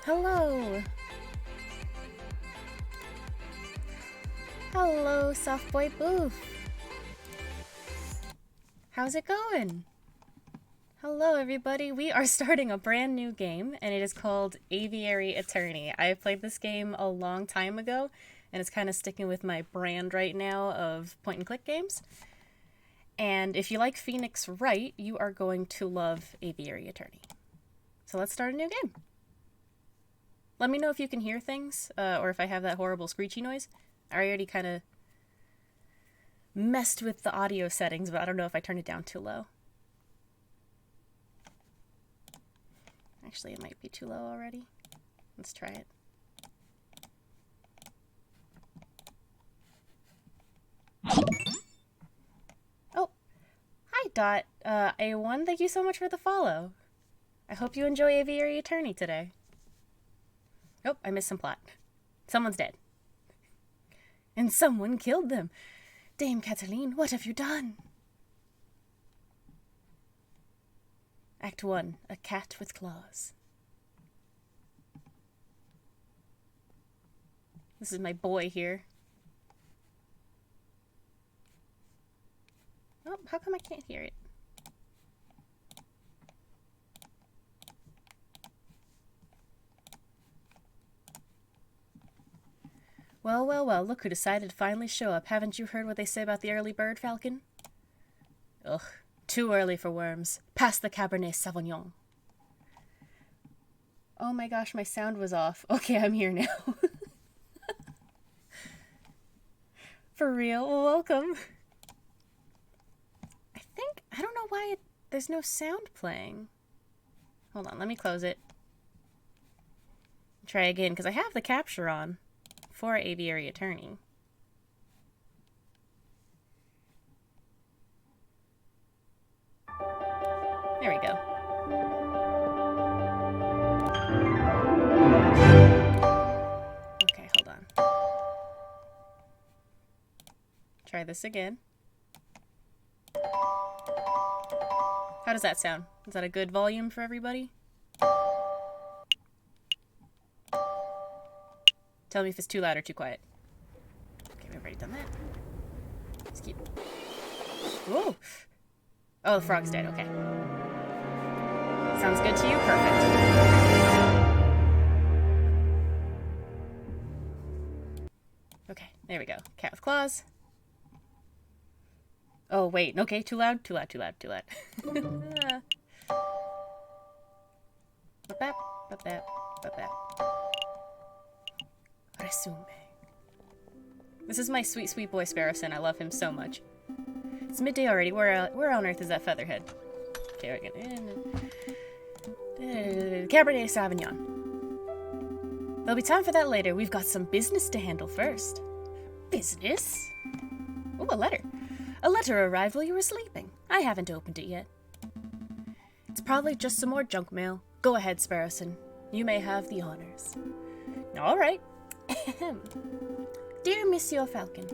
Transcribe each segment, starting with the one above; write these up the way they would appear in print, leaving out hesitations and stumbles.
Hello! Hello, Soft Boy Boof! How's it going? Hello, everybody. We are starting a brand new game, and it is called Aviary Attorney. I played this game a long time ago, and it's kind of sticking with my brand right now of point-and-click games. And if you like Phoenix Wright, you are going to love Aviary Attorney. So let's start a new game. Let me know if you can hear things, or if I have that horrible screechy noise. I already kind of messed with the audio settings, but I don't know if I turned it down too low. Actually, it might be too low already. Let's try it. Oh, hi Dot. A1, thank you so much for the follow. I hope you enjoy Aviary Attorney today. Oh, I missed some plot. Someone's dead. And someone killed them. Dame Cataline, what have you done? Act 1, A Cat with Claws. This is my boy here. Oh, how come I can't hear it? Well, well, well, look who decided to finally show up. Haven't you heard what they say about the early bird, Falcon? Ugh, too early for worms. Pass the Cabernet Sauvignon. Oh my gosh, my sound was off. Okay, I'm here now. For real, well, welcome. I don't know why there's no sound playing. Hold on, let me close it. Try again, because I have the capture on. For Aviary Attorney. There we go. Okay, hold on. Try this again. How does that sound? Is that a good volume for everybody? Tell me if it's too loud or too quiet. Okay, we've already done that. Let's keep... Whoa! Oh, the frog's dead. Okay. Sounds good to you? Perfect. Okay, there we go. Cat with claws. Oh, wait. Okay, too loud? Too loud, too loud, too loud. Ba-bap, ba-bap, ba-bap. Resume. This is my sweet, sweet boy Sparrowson. I love him so much. It's midday already. Where on earth is that featherhead? Okay, we're gonna... Cabernet Sauvignon. There'll be time for that later. We've got some business to handle first. Business? Oh, a letter. A letter arrived while you were sleeping. I haven't opened it yet. It's probably just some more junk mail. Go ahead, Sparrowson. You may have the honors. All right. Dear Monsieur Falcon,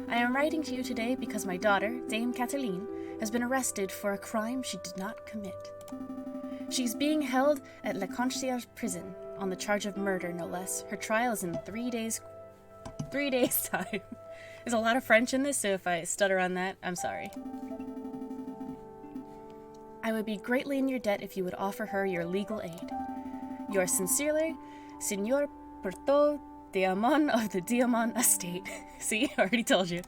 I am writing to you today because my daughter, Dame Cataline, has been arrested for a crime she did not commit. She's being held at La Concierge prison on the charge of murder, no less. Her trial is in 3 days... 3 days' time. There's a lot of French in this, so if I stutter on that, I'm sorry. I would be greatly in your debt if you would offer her your legal aid. Yours sincerely, Signor Porto Diamond of the Diamond Estate. See, I already told you.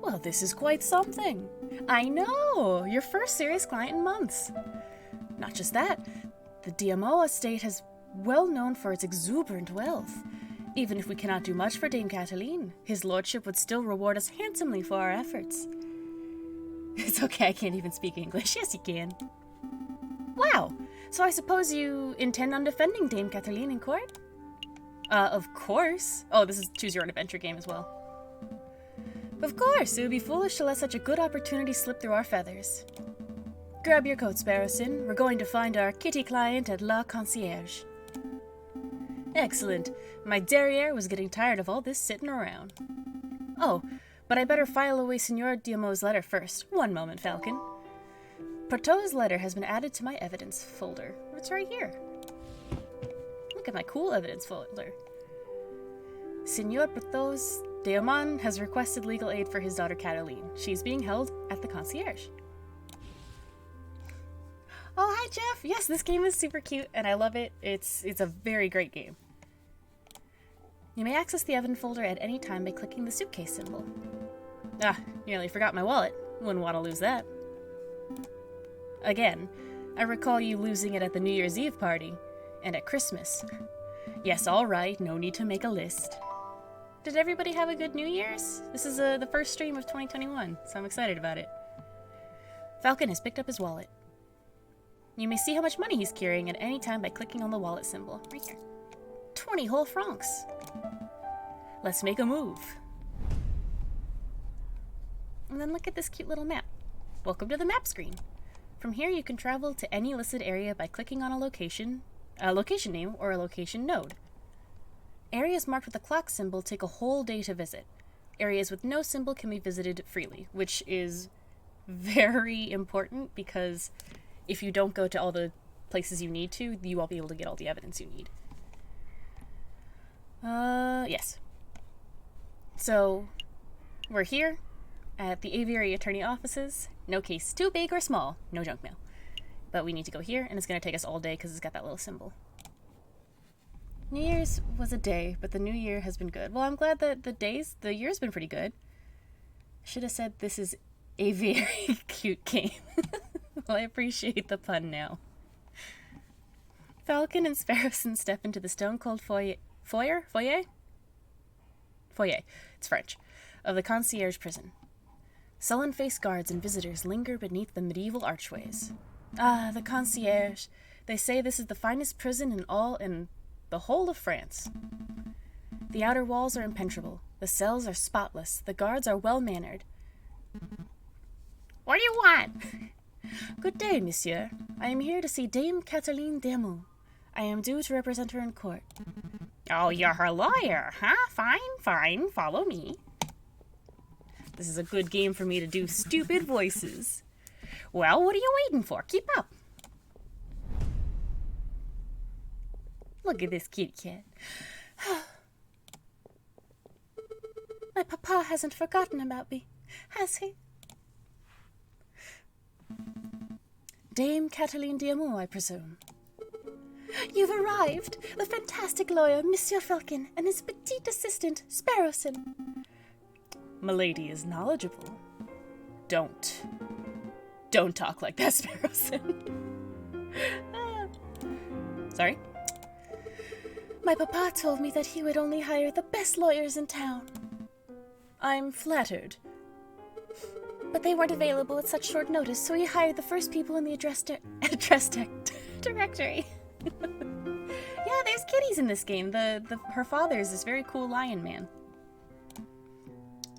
Well, this is quite something. I know! Your first serious client in months. Not just that, the Diamond Estate is well known for its exuberant wealth. Even if we cannot do much for Dame Cataline, his lordship would still reward us handsomely for our efforts. It's okay, I can't even speak English. Yes, you can. Wow! So I suppose you intend on defending Dame Cataline in court? Of course. Oh, this is Choose Your Own Adventure game as well. Of course, it would be foolish to let such a good opportunity slip through our feathers. Grab your coat, Sparrowson. We're going to find our kitty client at La Concierge. Excellent. My derriere was getting tired of all this sitting around. Oh, but I better file away Signor Diamo's letter first. One moment, Falcon. Porto's letter has been added to my evidence folder. It's right here. Look at my cool evidence folder. Senor Porthos de Amon has requested legal aid for his daughter Cataline. She's being held at the concierge. Oh, hi, Jeff. Yes, this game is super cute, and I love it. It's a very great game. You may access the evidence folder at any time by clicking the suitcase symbol. Ah, nearly forgot my wallet. Wouldn't want to lose that. Again, I recall you losing it at the New Year's Eve party, and at Christmas. Yes, all right, no need to make a list. Did everybody have a good New Year's? This is the first stream of 2021, so I'm excited about it. Falcon has picked up his wallet. You may see how much money he's carrying at any time by clicking on the wallet symbol, right here. 20 whole francs. Let's make a move. And then look at this cute little map. Welcome to the map screen. From here you can travel to any listed area by clicking on a location name, or a location node. Areas marked with a clock symbol take a whole day to visit. Areas with no symbol can be visited freely, which is very important because if you don't go to all the places you need to, you won't be able to get all the evidence you need. Yes. So, we're here at the Aviary attorney offices. No case too big or small. No junk mail. But we need to go here, and it's going to take us all day because it's got that little symbol. New Year's was a day, but the new year has been good. Well, I'm glad that the year's been pretty good. I should have said this is a very cute game. Well, I appreciate the pun now. Falcon and Sparrowson step into the stone-cold foyer? It's French. Of the concierge prison. Sullen-faced guards and visitors linger beneath the medieval archways. Ah, the concierge. They say this is the finest prison in the whole of France. The outer walls are impenetrable. The cells are spotless. The guards are well-mannered. What do you want? Good day, monsieur. I am here to see Dame Cataline d'Amour. I am due to represent her in court. Oh, you're her lawyer, huh? Fine, follow me. This is a good game for me to do stupid voices. Well, what are you waiting for? Keep up. Look at this kitty cat. My papa hasn't forgotten about me, has he? Dame Cataline d'Amour, I presume. You've arrived! The fantastic lawyer, Monsieur Falcon, and his petite assistant, Sparrowson. Milady is knowledgeable. Don't talk like that, Sparrowson. Sorry? My papa told me that he would only hire the best lawyers in town. I'm flattered. But they weren't available at such short notice, so he hired the first people in the address directory. Yeah, there's kitties in this game. Her father is this very cool lion man.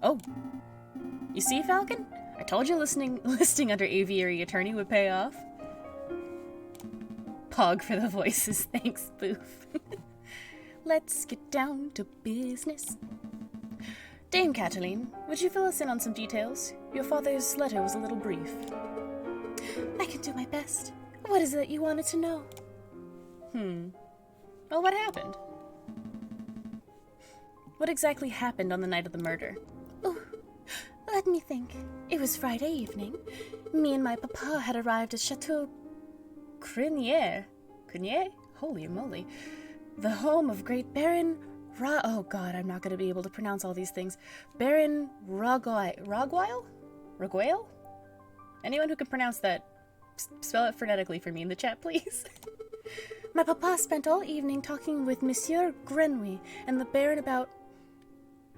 Oh, you see, Falcon? I told you listing under Aviary Attorney would pay off. Pog for the voices, thanks, Boof. Let's get down to business. Dame Cataline, would you fill us in on some details? Your father's letter was a little brief. I can do my best. What is it that you wanted to know? Well, what happened? What exactly happened on the night of the murder? Oh, let me think. It was Friday evening. Me and my papa had arrived at Chateau Crinier. Crinier? Holy moly. The home of great Baron oh god, I'm not going to be able to pronounce all these things. Baron Roguile? Anyone who can pronounce that, spell it phonetically for me in the chat, please. My papa spent all evening talking with Monsieur Grenouille and the Baron about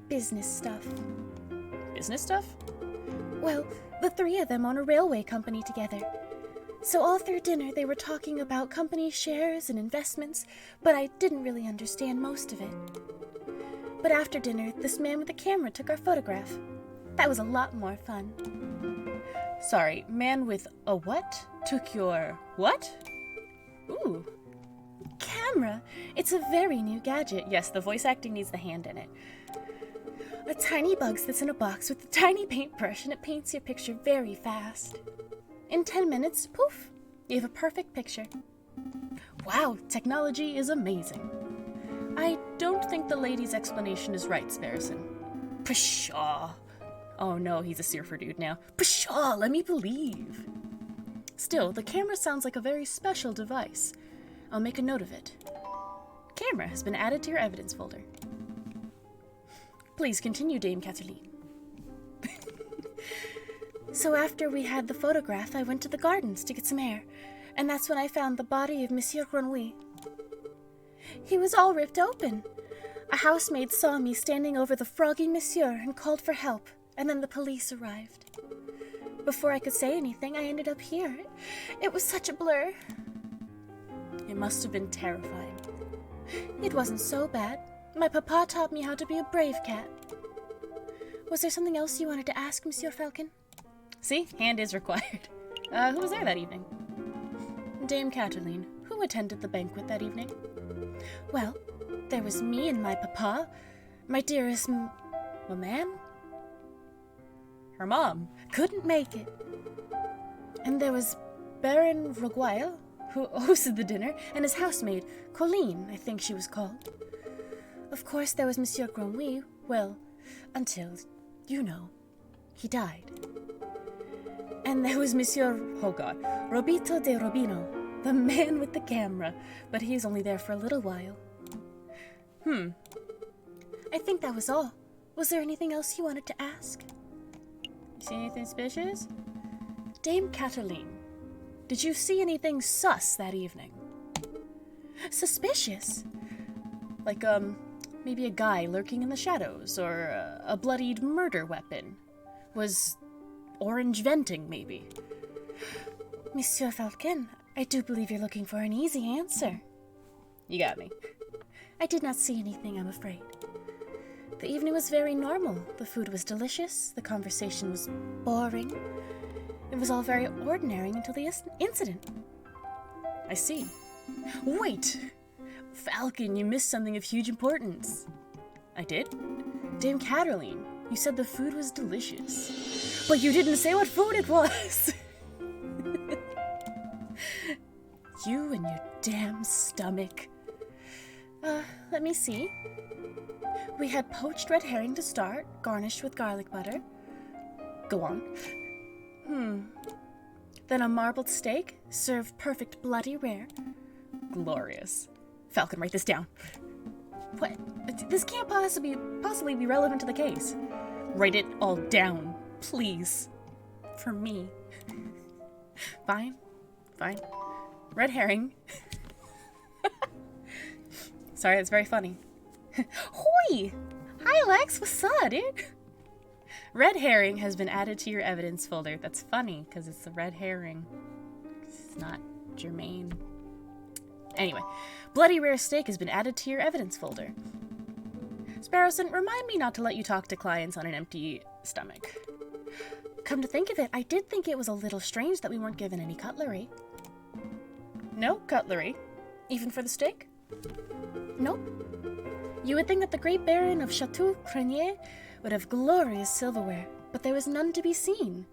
business stuff. Business stuff? Well, the three of them own a railway company together. So all through dinner they were talking about company shares and investments, but I didn't really understand most of it. But after dinner, this man with the camera took our photograph. That was a lot more fun. Sorry, man with a what? Took your what? Ooh. Camera! It's a very new gadget. Yes, the voice acting needs the hand in it. A tiny bug sits in a box with a tiny paintbrush and it paints your picture very fast. In 10 minutes, poof, you have a perfect picture. Wow, technology is amazing. I don't think the lady's explanation is right, Sparrowson. Pshaw. Oh no, he's a surfer dude now. Pshaw, let me believe. Still, the camera sounds like a very special device. I'll make a note of it. Camera has been added to your evidence folder. Please continue, Dame Cataline. So after we had the photograph, I went to the gardens to get some air, and that's when I found the body of Monsieur Grenouille. He was all ripped open. A housemaid saw me standing over the froggy monsieur and called for help, and then the police arrived. Before I could say anything, I ended up here. It was such a blur. It must have been terrifying. It wasn't so bad. My papa taught me how to be a brave cat. Was there something else you wanted to ask, Monsieur Falcon? See, hand is required. Who was there that evening? Dame Cataline. Who attended the banquet that evening? Well, there was me and my papa, my dearest ma'am. Her mom couldn't make it. And there was Baron Roguile, who hosted the dinner, and his housemaid, Colleen, I think she was called. Of course, there was Monsieur Grenouille, well, until, you know, he died. And there was Monsieur, oh God, Robito de Robino, the man with the camera, but he was only there for a little while. I think that was all. Was there anything else you wanted to ask? You see anything suspicious? Dame Cataline, did you see anything sus that evening? Suspicious? Like, maybe a guy lurking in the shadows, or a bloodied murder weapon. Was orange venting, maybe? Monsieur Falcon, I do believe you're looking for an easy answer. You got me. I did not see anything, I'm afraid. The evening was very normal. The food was delicious. The conversation was boring. It was all very ordinary until the incident. I see. Wait! Falcon, you missed something of huge importance. I did? Dame Cataline, you said the food was delicious. But you didn't say what food it was! You and your damn stomach. Let me see. We had poached red herring to start, garnished with garlic butter. Go on. Then a marbled steak, served perfect bloody rare. Glorious. Falcon, write this down. What? This can't possibly be relevant to the case. Write it all down, please. For me. Fine. Red herring. Sorry, that's very funny. Hoi! Hi, Lex. What's up, dude? Red herring has been added to your evidence folder. That's funny, because it's a red herring. It's not germane. Anyway, bloody rare steak has been added to your evidence folder. Sparrowson, remind me not to let you talk to clients on an empty stomach. Come to think of it, I did think it was a little strange that we weren't given any cutlery. No cutlery? Even for the steak? Nope. You would think that the great Baron of Chateau Crenier would have glorious silverware, but there was none to be seen.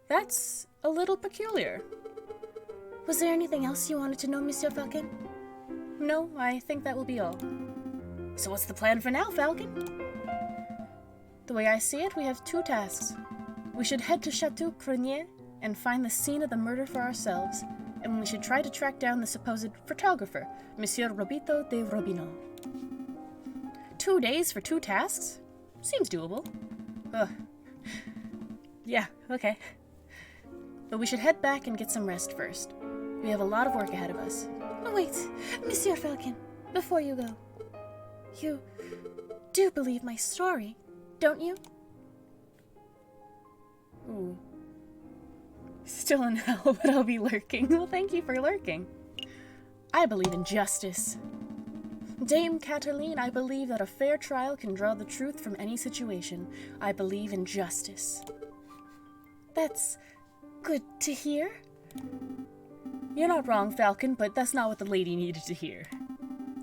That's a little peculiar. Was there anything else you wanted to know, Monsieur Falcon? No, I think that will be all. So what's the plan for now, Falcon? The way I see it, we have two tasks. We should head to Chateau Crenier and find the scene of the murder for ourselves, and we should try to track down the supposed photographer, Monsieur Robito de Robino. 2 days for 2 tasks? Seems doable. Ugh. Yeah, okay. But we should head back and get some rest first. We have a lot of work ahead of us. Oh, wait, Monsieur Falcon, before you go. You do believe my story, don't you? Ooh. Still in hell, but I'll be lurking. Well, thank you for lurking. I believe in justice. Dame Cataline, I believe that a fair trial can draw the truth from any situation. I believe in justice. That's good to hear. You're not wrong, Falcon, but that's not what the lady needed to hear.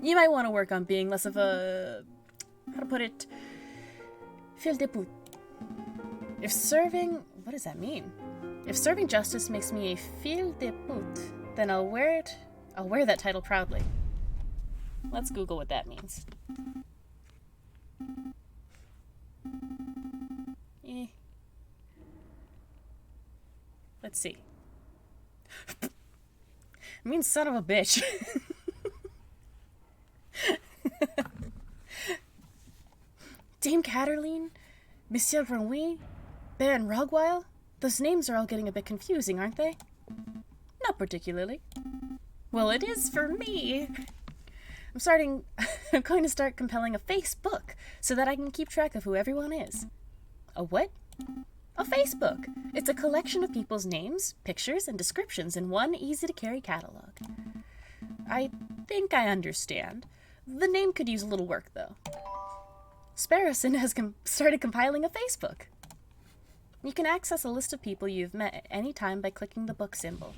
You might want to work on being less of a... how to put it? Fil de pute. If serving... what does that mean? If serving justice makes me a fil de pute, then I'll wear it I'll wear that title proudly. Let's Google what that means. Let's see. It means son of a bitch. Dame Catterline, Monsieur Renouille, Baron Rogwile? Those names are all getting a bit confusing, aren't they? Not particularly. Well, it is for me. I'm going to start compiling a Facebook so that I can keep track of who everyone is. A what? A Facebook. It's a collection of people's names, pictures, and descriptions in one easy-to-carry catalog. I think I understand. The name could use a little work, though. Sparrowson has started compiling a Facebook. You can access a list of people you've met at any time by clicking the book symbol.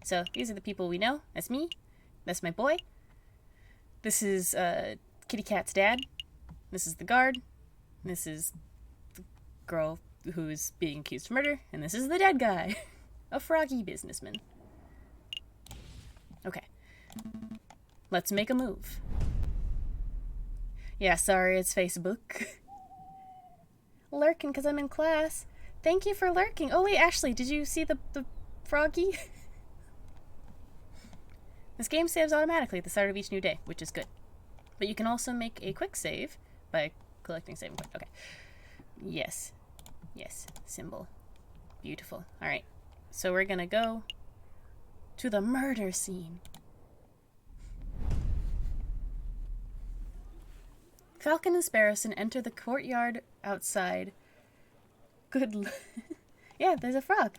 So, these are the people we know. That's me. That's my boy. This is Kitty Cat's dad. This is the guard. This is the girl who's being accused of murder. And this is the dead guy. A froggy businessman. Okay. Let's make a move. Yeah, sorry, it's Facebook. Lurking because I'm in class. Thank you for lurking. Oh wait, Ashley, did you see the froggy? This game saves automatically at the start of each new day, which is good. But you can also make a quick save by collecting saving point. Okay. Yes. Yes. Symbol. Beautiful. Alright. So we're gonna go to the murder scene. Falcon and Sparrowson enter the courtyard outside. Yeah, there's a frog.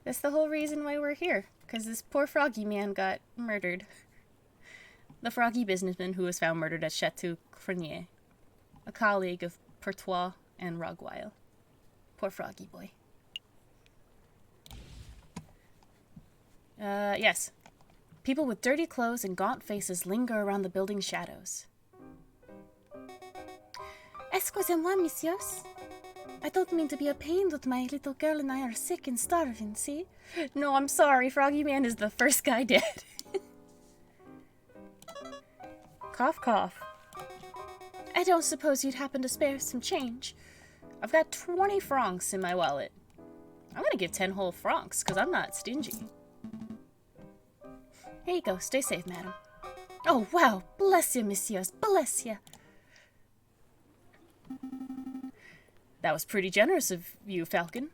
That's the whole reason why we're here. Because this poor froggy man got murdered. The froggy businessman who was found murdered at Chateau Crenier. A colleague of Pertois and Rogwile. Poor froggy boy. Yes. People with dirty clothes and gaunt faces linger around the building's shadows. Excusez-moi, messieurs. I don't mean to be a pain, but my little girl and I are sick and starving, see? No, I'm sorry. Froggy Man is the first guy dead. Cough, cough. I don't suppose you'd happen to spare some change. I've got 20 francs in my wallet. I'm gonna give 10 whole francs, because I'm not stingy. Here you go. Stay safe, madam. Oh, wow. Bless you, messieurs. Bless you. That was pretty generous of you, Falcon.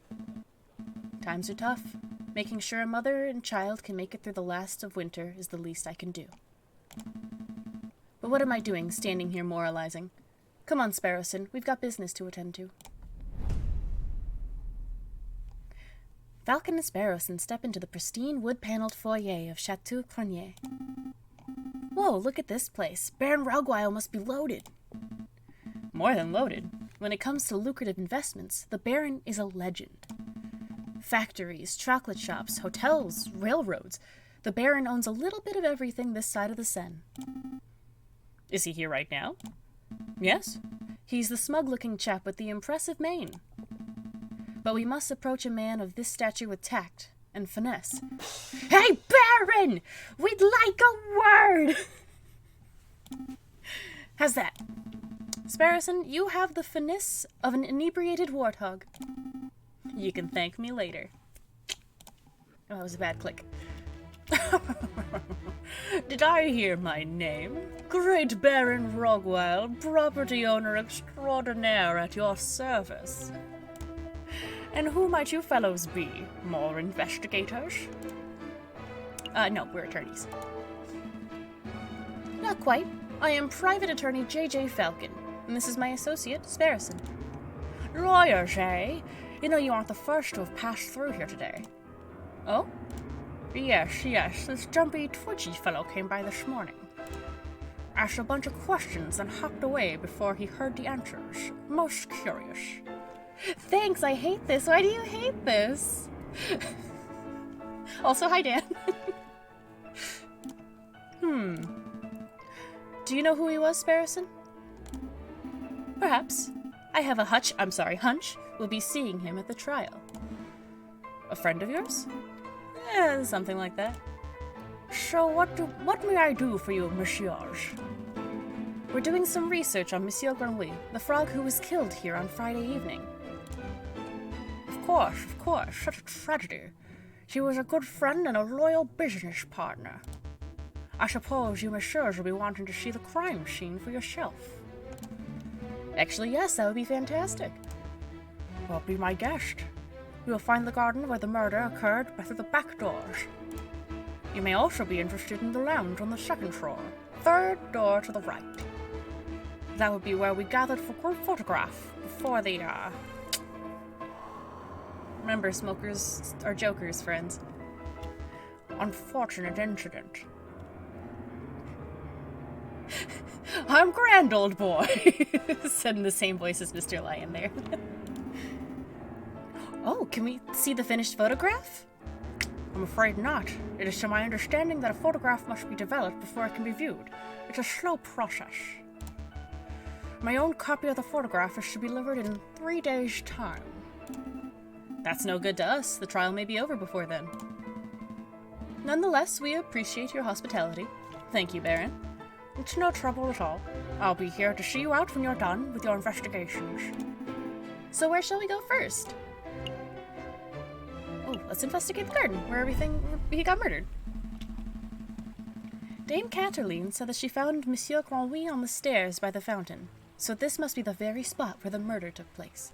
Times are tough. Making sure a mother and child can make it through the last of winter is the least I can do. But what am I doing, standing here moralizing? Come on, Sparrowson, we've got business to attend to. Falcon and Sparrowson step into the pristine wood-paneled foyer of Chateau Crenier. Whoa, look at this place. Baron Rogwile must be loaded. More than loaded. When it comes to lucrative investments, the Baron is a legend. Factories, chocolate shops, hotels, railroads. The Baron owns a little bit of everything this side of the Seine. Is he here right now? Yes. He's the smug-looking chap with the impressive mane. But we must approach a man of this stature with tact and finesse. Hey, Baron! We'd like a word! How's that? Sparrowson, you have the finesse of an inebriated warthog. You can thank me later. Oh, that was a bad click. Did I hear my name? Great Baron Rogwile, property owner extraordinaire at your service. And who might you fellows be? More investigators? No, we're attorneys. Not quite. I am Private Attorney J.J. Falcon, and this is my associate, Sparrowson. Lawyers, eh? You know you aren't the first to have passed through here today. Oh? Yes, this jumpy, twitchy fellow came by this morning. Asked a bunch of questions and hopped away before he heard the answers. Most curious. Thanks, I hate this. Why do you hate this? Also, hi, Dan. Do you know who he was, Sparrowson? Perhaps. I have a hunch we'll be seeing him at the trial. A friend of yours? Something like that. So what may I do for you, messieurs? We're doing some research on Monsieur Grenouille, the frog who was killed here on Friday evening. Of course, such a tragedy. She was a good friend and a loyal business partner. I suppose you messieurs will be wanting to see the crime scene for yourself. Actually, yes, that would be fantastic. Well, be my guest. You will find the garden where the murder occurred through the back doors. You may also be interested in the lounge on the second floor, third door to the right. That would be where we gathered for group photograph before the, Remember, smokers are jokers, friends. Unfortunate incident. I'm grand, old boy, said in the same voice as Mr. Lion there. Oh, can we see the finished photograph? I'm afraid not. It is to my understanding that a photograph must be developed before it can be viewed. It's a slow process. My own copy of the photograph is to be delivered in 3 days' time. That's no good to us. The trial may be over before then. Nonetheless, we appreciate your hospitality. Thank you, Baron. It's no trouble at all. I'll be here to see you out when you're done with your investigations. So where shall we go first? Oh, let's investigate the garden, where he got murdered. Dame Cataline said that she found Monsieur Grenouille on the stairs by the fountain, so this must be the very spot where the murder took place.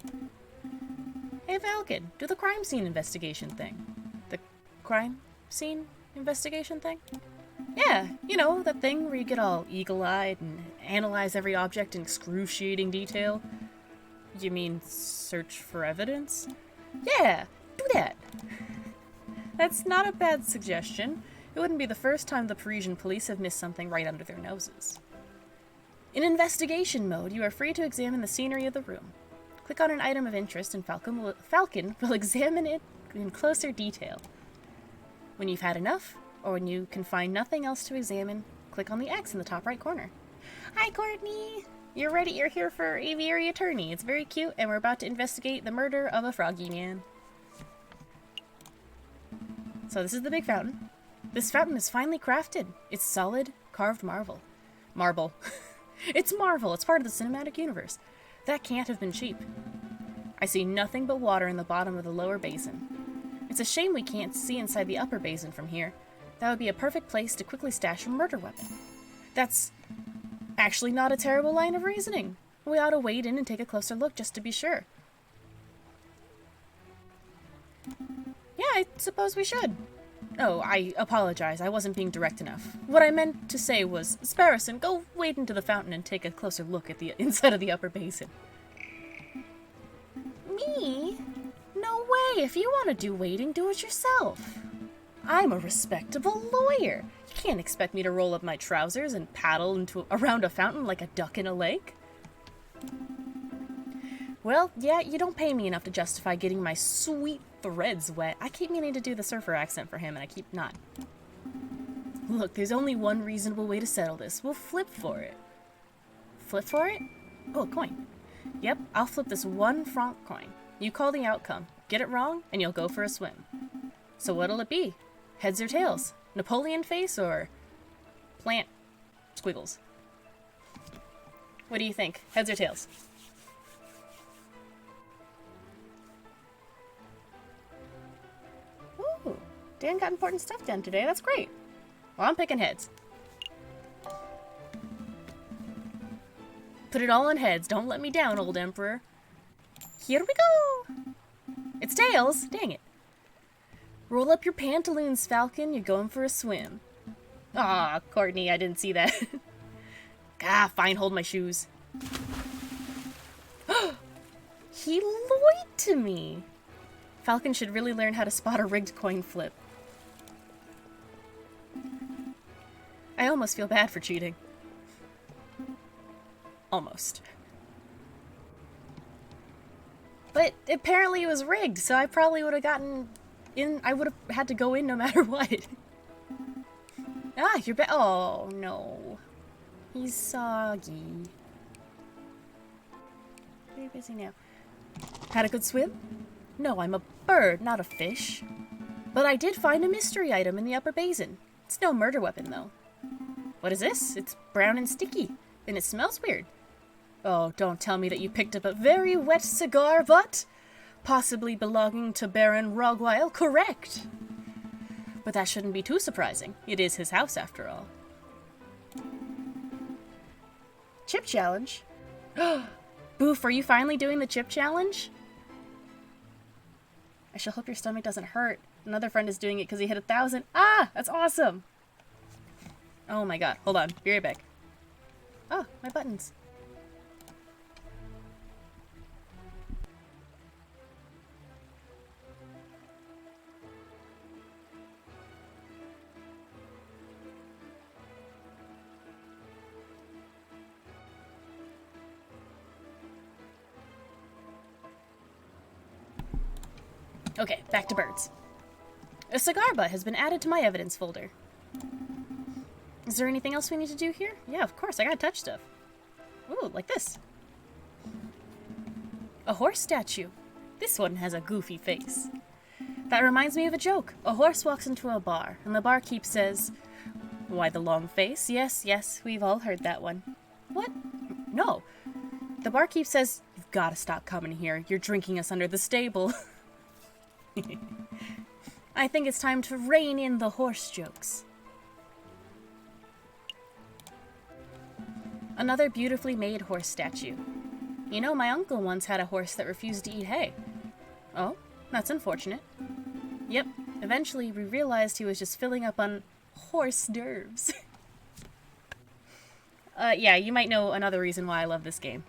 Hey Falcon, do the crime scene investigation thing. The crime scene investigation thing? Yeah, you know, that thing where you get all eagle-eyed and analyze every object in excruciating detail. You mean search for evidence? Yeah, do that. That's not a bad suggestion. It wouldn't be the first time the Parisian police have missed something right under their noses. In investigation mode, you are free to examine the scenery of the room. Click on an item of interest and Falcon will examine it in closer detail. When you've had enough, or when you can find nothing else to examine, click on the X in the top right corner. Hi, Courtney! You're ready. You're here for Aviary Attorney. It's very cute, and we're about to investigate the murder of a froggy man. So this is the big fountain. This fountain is finely crafted. It's solid, carved marble. Marble. It's Marvel. It's part of the cinematic universe. That can't have been cheap. I see nothing but water in the bottom of the lower basin. It's a shame we can't see inside the upper basin from here. That would be a perfect place to quickly stash a murder weapon. That's actually not a terrible line of reasoning. We ought to wade in and take a closer look just to be sure. Yeah, I suppose we should. Oh, I apologize. I wasn't being direct enough. What I meant to say was, Sparrowson, go wade into the fountain and take a closer look at the inside of the upper basin. Me? No way. If you want to do wading, do it yourself. I'm a respectable lawyer. You can't expect me to roll up my trousers and paddle around a fountain like a duck in a lake. Well, yeah, you don't pay me enough to justify getting my sweet threads wet. I keep meaning to do the surfer accent for him, and I keep not. Look, there's only one reasonable way to settle this. We'll flip for it. Flip for it? Oh, a coin. Yep, I'll flip this 1 franc coin. You call the outcome. Get it wrong, and you'll go for a swim. So what'll it be? Heads or tails? Napoleon face or plant squiggles? What do you think? Heads or tails? Ooh, Dan got important stuff done today. That's great. Well, I'm picking heads. Put it all on heads. Don't let me down, old emperor. Here we go. It's tails. Dang it. Roll up your pantaloons, Falcon. You're going for a swim. Aw, Courtney, I didn't see that. Fine, hold my shoes. He lied to me. Falcon should really learn how to spot a rigged coin flip. I almost feel bad for cheating. Almost. But apparently it was rigged, so I probably would have gotten in. I would have had to go in no matter what. You're oh, no. He's soggy. Very busy now. Had a good swim? No, I'm a bird, not a fish. But I did find a mystery item in the upper basin. It's no murder weapon, though. What is this? It's brown and sticky, and it smells weird. Oh, don't tell me that you picked up a very wet cigar butt? Possibly belonging to Baron Rogwile, correct? But that shouldn't be too surprising. It is his house, after all. Chip challenge? Boof, are you finally doing the chip challenge? I shall hope your stomach doesn't hurt. Another friend is doing it because he hit 1,000. Ah, that's awesome. Oh my god, hold on, be right back. Oh, my buttons. Okay, back to birds. A cigar butt has been added to my evidence folder. Is there anything else we need to do here? Yeah, of course, I gotta touch stuff. Ooh, like this. A horse statue. This one has a goofy face. That reminds me of a joke. A horse walks into a bar, and the barkeep says, "Why the long face?" Yes, yes, we've all heard that one. What? No. The barkeep says, "You've gotta stop coming here. You're drinking us under the stable." I think it's time to rein in the horse jokes. Another beautifully made horse statue. You know, my uncle once had a horse that refused to eat hay. Oh, that's unfortunate. Yep, eventually we realized he was just filling up on horse nerves. Yeah, you might know another reason why I love this game.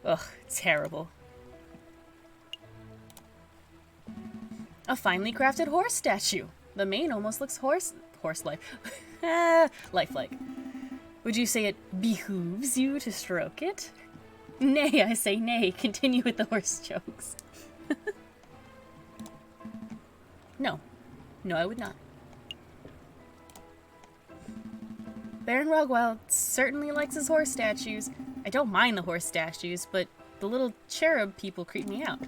Ugh, terrible. A finely crafted horse statue. The mane almost looks horse-like. Lifelike. Would you say it behooves you to stroke it? Nay, I say nay. Continue with the horse jokes. No. No, I would not. Baron Rogwile certainly likes his horse statues. I don't mind the horse statues, but the little cherub people creep me out.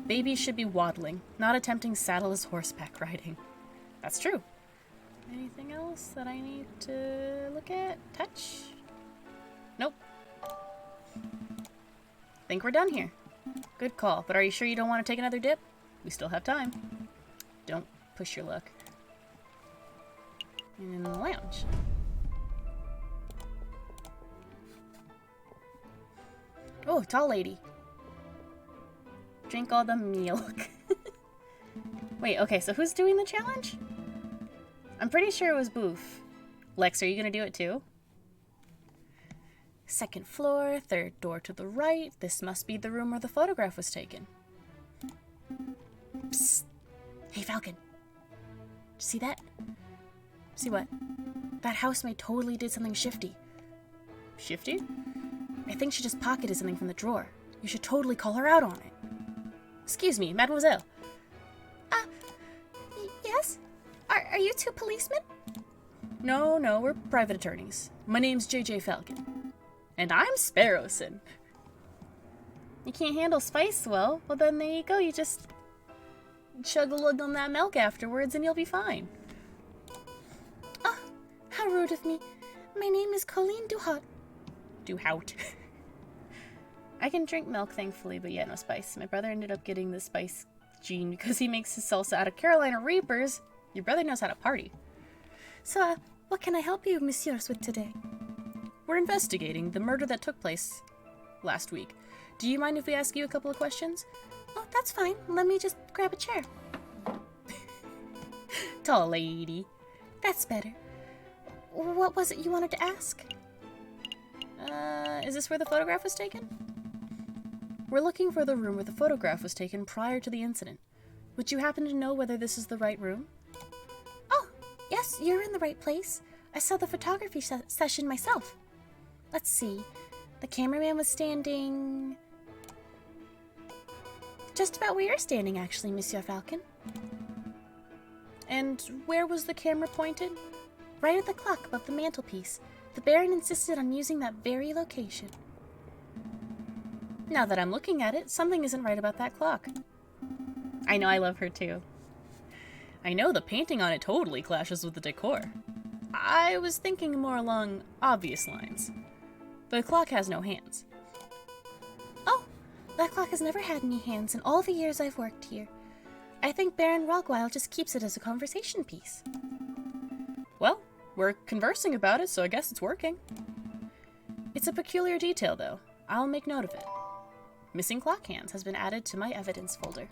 Babies should be waddling, not attempting saddleless horseback riding. That's true. Anything else that I need to look at? Touch? Nope. Think we're done here. Good call, but are you sure you don't want to take another dip? We still have time. Don't push your luck. And in the lounge. Oh, tall lady. Drink all the milk. Wait, okay, so who's doing the challenge? I'm pretty sure it was Boof. Lex, are you gonna do it too? Second floor, third door to the right. This must be the room where the photograph was taken. Psst. Hey, Falcon. See that? See what? That housemaid totally did something shifty. Shifty? I think she just pocketed something from the drawer. You should totally call her out on it. Excuse me, mademoiselle. Yes? Are you two policemen? No, we're private attorneys. My name's JJ Falcon. And I'm Sparrowson. You can't handle spice well? Well then there you go, you just chug-a-lug on that milk afterwards and you'll be fine. Oh, how rude of me. My name is Colleen Duhout. Duhout. I can drink milk, thankfully, but yeah, no spice. My brother ended up getting the spice gene because he makes his salsa out of Carolina Reapers. Your brother knows how to party. So, what can I help you, messieurs, with today? We're investigating the murder that took place last week. Do you mind if we ask you a couple of questions? Oh, that's fine. Let me just grab a chair. Tall lady. That's better. What was it you wanted to ask? Is this where the photograph was taken? We're looking for the room where the photograph was taken prior to the incident. Would you happen to know whether this is the right room? Oh, yes, you're in the right place. I saw the photography session myself. Let's see. The cameraman was standing just about where you're standing, actually, Monsieur Falcon. And where was the camera pointed? Right at the clock above the mantelpiece. The Baron insisted on using that very location. Now that I'm looking at it, something isn't right about that clock. I know, I love her too. I know the painting on it totally clashes with the decor. I was thinking more along obvious lines. The clock has no hands. Oh, that clock has never had any hands in all the years I've worked here. I think Baron Rogwile just keeps it as a conversation piece. Well, we're conversing about it, so I guess it's working. It's a peculiar detail, though. I'll make note of it. Missing clock hands has been added to my evidence folder.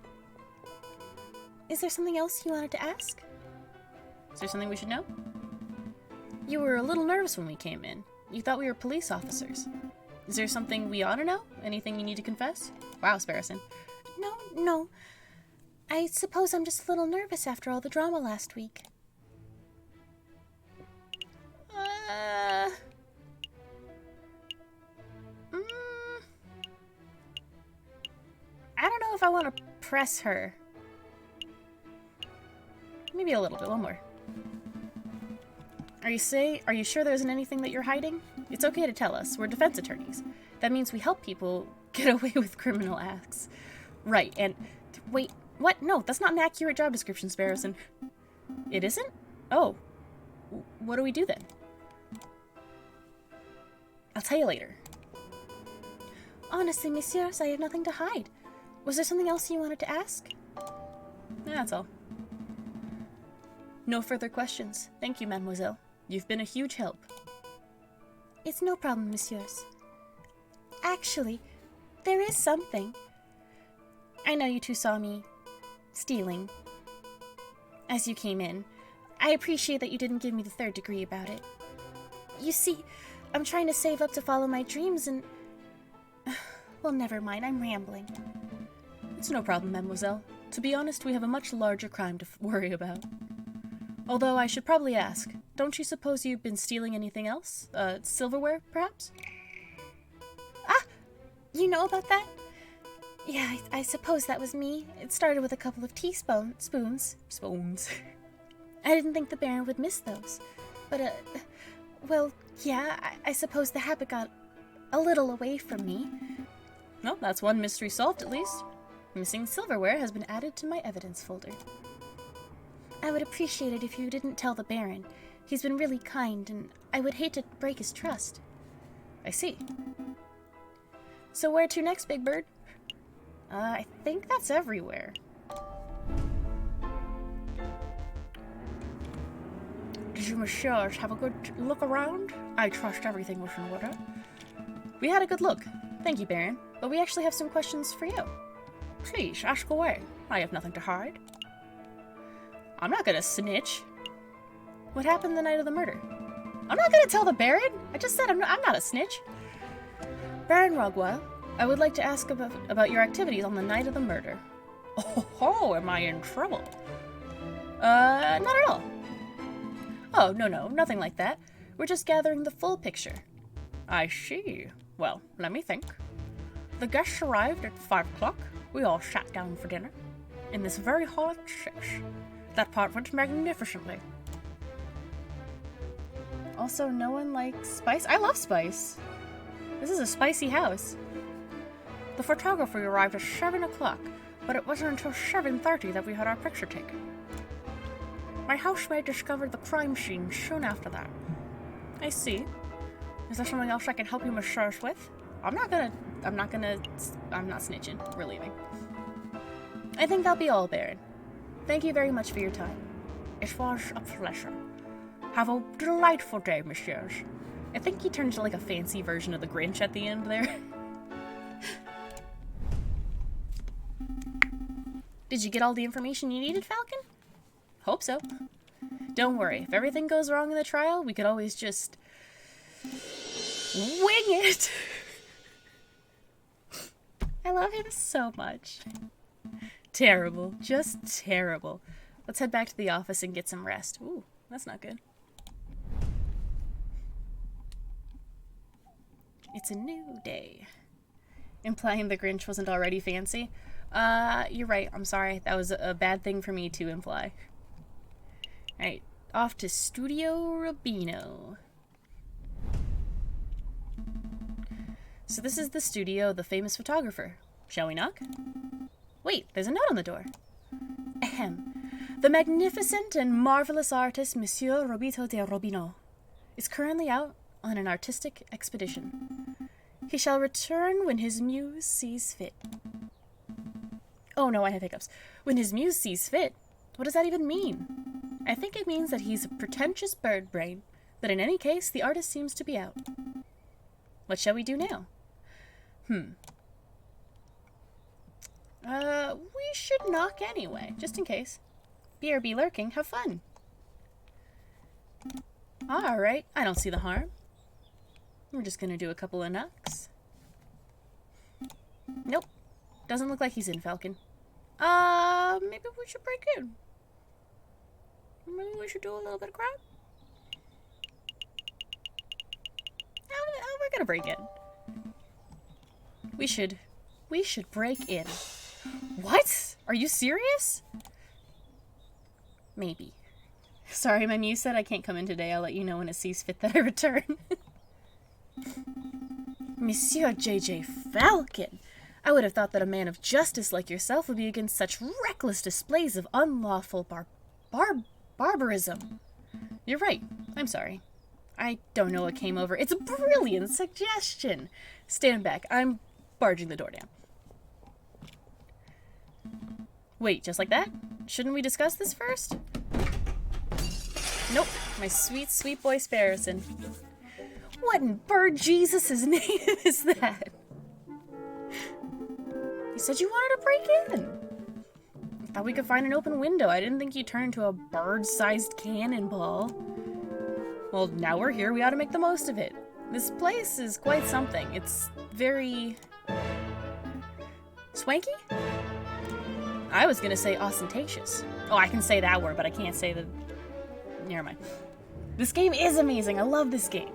Is there something else you wanted to ask? Is there something we should know? You were a little nervous when we came in. You thought we were police officers. Is there something we ought to know? Anything you need to confess? Wow, Sparrowson. No. I suppose I'm just a little nervous after all the drama last week. I don't know if I want to press her. Maybe a little bit. One more. Are you sure there isn't anything that you're hiding? It's okay to tell us. We're defense attorneys. That means we help people get away with criminal acts. Right, and... Wait, what? No, that's not an accurate job description, Sparrowson. It isn't? Oh. What do we do then? I'll tell you later. Honestly, messieurs, I have nothing to hide. Was there something else you wanted to ask? That's all. No further questions. Thank you, mademoiselle. You've been a huge help. It's no problem, messieurs. Actually, there is something. I know you two saw me stealing as you came in. I appreciate that you didn't give me the third degree about it. You see, I'm trying to save up to follow my dreams and... Well, never mind, I'm rambling. It's no problem, mademoiselle. To be honest, we have a much larger crime to worry about. Although I should probably ask, don't you suppose you've been stealing anything else? Silverware, perhaps? Ah! You know about that? Yeah, I suppose that was me. It started with a couple of spoons. I didn't think the Baron would miss those. But, well, yeah, I suppose the habit got a little away from me. Well, that's one mystery solved, at least. Missing silverware has been added to my evidence folder. I would appreciate it if you didn't tell the Baron. He's been really kind, and I would hate to break his trust. I see. So where to next, Big Bird? I think that's everywhere. Did you messieurs have a good look around? I trust everything was in order. We had a good look. Thank you, Baron. But we actually have some questions for you. Please, ask away. I have nothing to hide. I'm not gonna snitch. What happened the night of the murder? I'm not gonna tell the Baron! I just said I'm not a snitch. Baron Rogwile, I would like to ask about your activities on the night of the murder. Oh, am I in trouble? Not at all. Oh, no, nothing like that. We're just gathering the full picture. I see. Well, let me think. The guests arrived at 5 o'clock. We all sat down for dinner. In this very hall at 6. That part went magnificently. Also, no one likes spice? I love spice. This is a spicy house. The photographer arrived at 7 o'clock, but it wasn't until 7:30 that we had our picture taken. My housemate discovered the crime scene soon after that. I see. Is there something else I can help you messieurs with? I'm not snitching. We're leaving. I think that'll be all, Baron. Thank you very much for your time. It was a pleasure. Have a delightful day, messieurs. I think he turned into like a fancy version of the Grinch at the end there. Did you get all the information you needed, Falcon? Hope so. Don't worry, if everything goes wrong in the trial, we could always just wing it. I love him so much. Terrible. Just terrible. Let's head back to the office and get some rest. Ooh, that's not good. It's a new day. Implying the Grinch wasn't already fancy? You're right. I'm sorry. That was a bad thing for me to imply. Alright, off to Studio Rubino. So this is the studio of the famous photographer. Shall we knock? Wait, there's a note on the door. Ahem. The magnificent and marvelous artist Monsieur Robito de Robineau is currently out on an artistic expedition. He shall return when his muse sees fit. Oh no, I have hiccups. When his muse sees fit? What does that even mean? I think it means that he's a pretentious bird brain, but in any case, the artist seems to be out. What shall we do now? We should knock anyway, just in case. BRB lurking, have fun. Alright, I don't see the harm. We're just gonna do a couple of knocks. Nope. Doesn't look like he's in, Falcon. Maybe we should break in. Maybe we should do a little bit of crime. We're gonna break in. We should break in. What? Are you serious? Maybe. Sorry, my muse said I can't come in today. I'll let you know when it sees fit that I return. Monsieur J.J. Falcon! I would have thought that a man of justice like yourself would be against such reckless displays of unlawful barbarism. You're right. I'm sorry. I don't know what came over. It's a brilliant suggestion. Stand back. I'm barging the door down. Wait, just like that? Shouldn't we discuss this first? Nope. My sweet, sweet boy Sparrowson. What in bird Jesus' name is that? You said you wanted to break in. I thought we could find an open window. I didn't think you'd turn into a bird-sized cannonball. Well, now we're here. We ought to make the most of it. This place is quite something. It's very... swanky? I was gonna say ostentatious. Oh, I can say that word, but I can't say the... Never mind. This game is amazing. I love this game.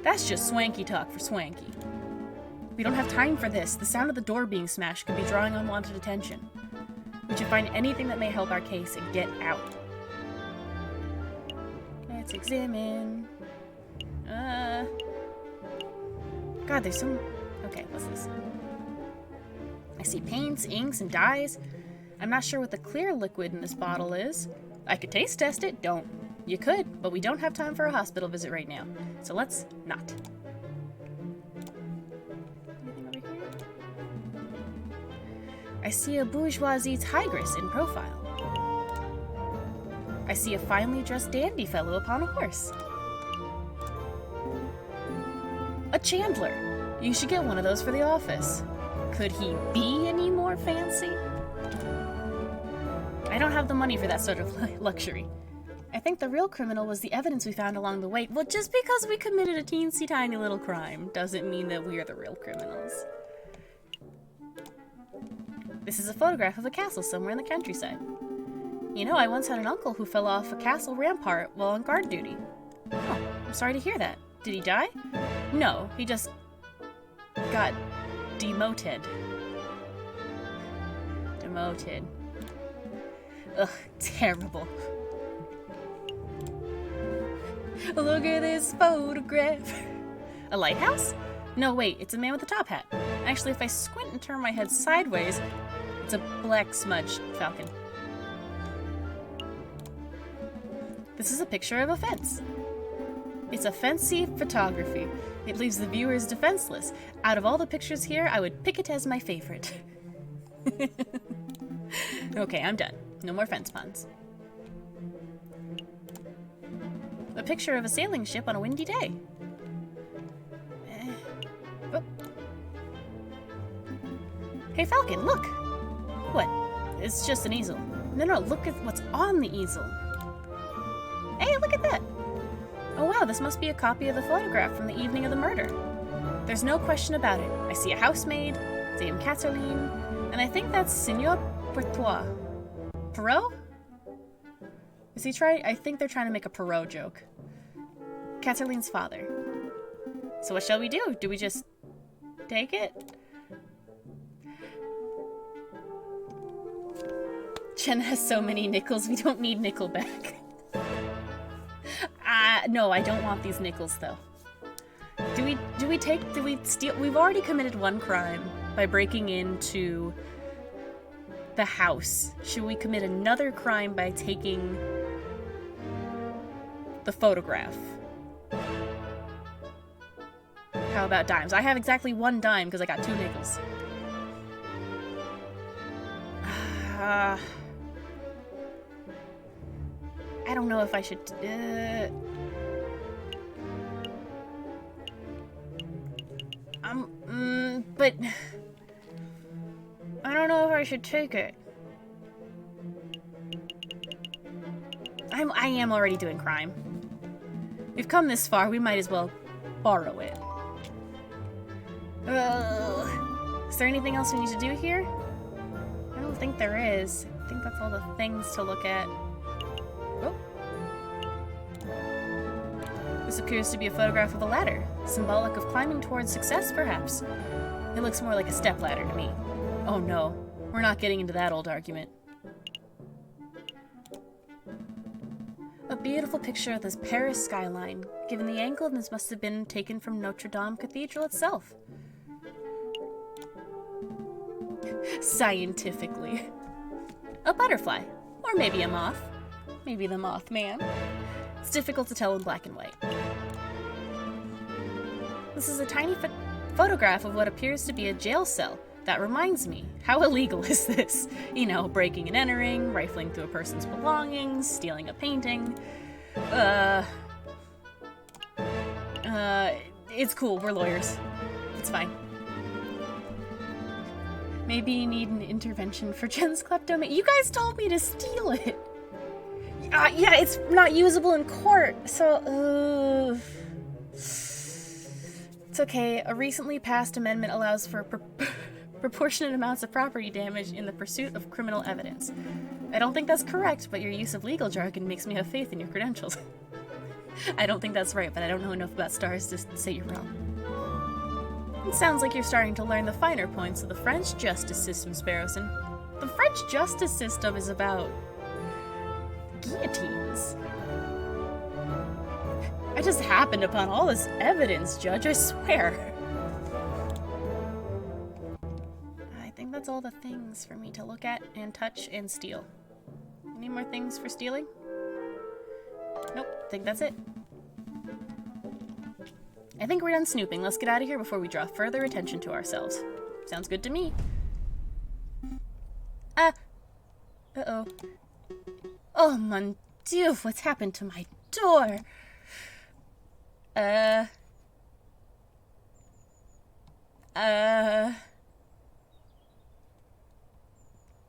That's just swanky talk for swanky. We don't have time for this. The sound of the door being smashed could be drawing unwanted attention. We should find anything that may help our case and get out. Let's examine. God, there's some... Okay, what's this? I see paints, inks, and dyes. I'm not sure what the clear liquid in this bottle is. I could taste test it. Don't. You could, but we don't have time for a hospital visit right now. So let's not. Anything over here? I see a bourgeoisie tigress in profile. I see a finely dressed dandy fellow upon a horse. A chandler. You should get one of those for the office. Could he be any more fancy? I don't have the money for that sort of luxury. I think the real criminal was the evidence we found along the way. Well, just because we committed a teensy tiny little crime doesn't mean that we are the real criminals. This is a photograph of a castle somewhere in the countryside. You know, I once had an uncle who fell off a castle rampart while on guard duty. Oh, I'm sorry to hear that. Did he die? No, he just got demoted. Demoted. Ugh, terrible. Look at this photograph. A lighthouse? No, wait, it's a man with a top hat. Actually, if I squint and turn my head sideways, it's a black smudged falcon. This is a picture of a fence. It's a fancy photography. It leaves the viewers defenseless. Out of all the pictures here, I would pick it as my favorite. Okay, I'm done. No more fence puns. A picture of a sailing ship on a windy day. Oh. Hey, Falcon, look! What? It's just an easel. No, look at what's on the easel. Hey, look at that! Oh wow, this must be a copy of the photograph from the evening of the murder. There's no question about it. I see a housemaid, Dame Cataline, and I think that's Signor Pertois. Perot? Is he trying? I think they're trying to make a Perot joke. Cataline's father. So what shall we do? Do we just take it? Jen has so many nickels, we don't need nickel back. No, I don't want these nickels though. Do we steal? We've already committed one crime by breaking into the house. Should we commit another crime by taking the photograph? How about dimes? I have exactly 1 dime because I got 2 nickels. I don't know if I should... but... I don't know if I should take it. I am already doing crime. We've come this far, we might as well borrow it. Is there anything else we need to do here? I don't think there is. I think that's all the things to look at. Oh. This appears to be a photograph of a ladder, symbolic of climbing towards success, perhaps. It looks more like a stepladder to me. Oh no, we're not getting into that old argument. A beautiful picture of this Paris skyline. Given the angle, this must have been taken from Notre Dame Cathedral itself. Scientifically. A butterfly. Or maybe a moth. Maybe the Mothman. It's difficult to tell in black and white. This is a tiny photograph of what appears to be a jail cell. That reminds me, how illegal is this? You know, breaking and entering, rifling through a person's belongings, stealing a painting. It's cool, we're lawyers. It's fine. Maybe you need an intervention for Jen's kleptomania. You guys told me to steal it! Yeah, it's not usable in court, so, It's okay, a recently passed amendment allows for proportionate amounts of property damage in the pursuit of criminal evidence. I don't think that's correct, but your use of legal jargon makes me have faith in your credentials. I don't think that's right, but I don't know enough about stars to say you're wrong. It sounds like you're starting to learn the finer points of the French justice system, Sparrowson. The French justice system is about guillotines. I just happened upon all this evidence, Judge, I swear. I think that's all the things for me to look at and touch and steal. Any more things for stealing? Nope, I think that's it. I think we're done snooping. Let's get out of here before we draw further attention to ourselves. Sounds good to me. Uh-oh. Oh, mon Dieu, what's happened to my door?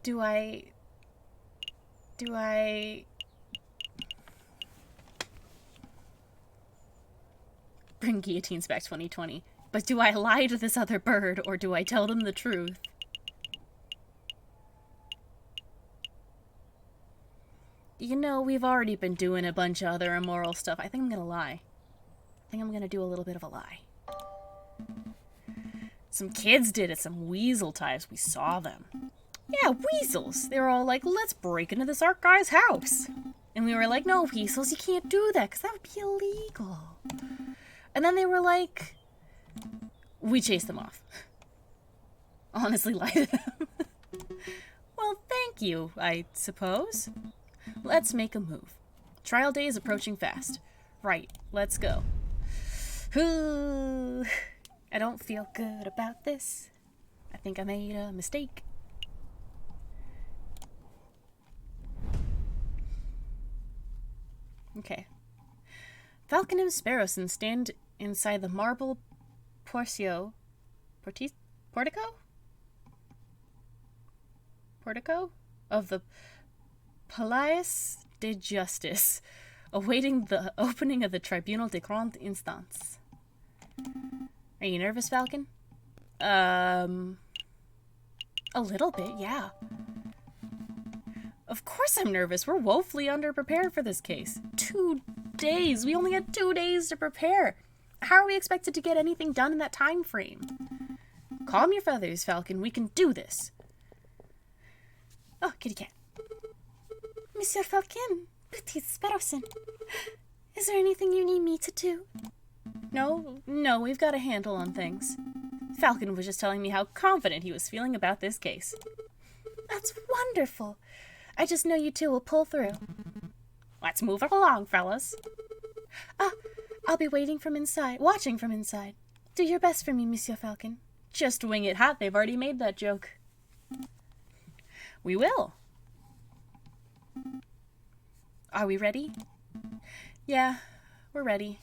Do I... Bring guillotines back 2020. But do I lie to this other bird, or do I tell them the truth? You know, we've already been doing a bunch of other immoral stuff. I think I'm gonna lie. I think I'm gonna do a little bit of a lie. Some kids did it, some weasel types. We saw them. Yeah, weasels. They were all like, let's break into this art guy's house. And we were like, no, weasels, you can't do that, because that would be illegal. And then they were like, we chased them off. Honestly, lied to them. Well, thank you, I suppose. Let's make a move. Trial day is approaching fast. Right, let's go. Ooh, I don't feel good about this. I think I made a mistake. Okay. Falcon and Sparrowson stand inside the marble portico of the Palais de Justice, awaiting the opening of the Tribunal de Grande Instance. Are you nervous, Falcon? A little bit, yeah. Of course I'm nervous. We're woefully underprepared for this case. 2 days. We only had 2 days to prepare. How are we expected to get anything done in that time frame? Calm your feathers, Falcon. We can do this. Oh, kitty cat. Monsieur Falcon, Petit Sparrowson, is there anything you need me to do? No, we've got a handle on things. Falcon was just telling me how confident he was feeling about this case. That's wonderful. I just know you two will pull through. Let's move it along, fellas. I'll be watching from inside. Do your best for me, Monsieur Falcon. Just wing it hot. They've already made that joke. We will. Are we ready? Yeah, we're ready.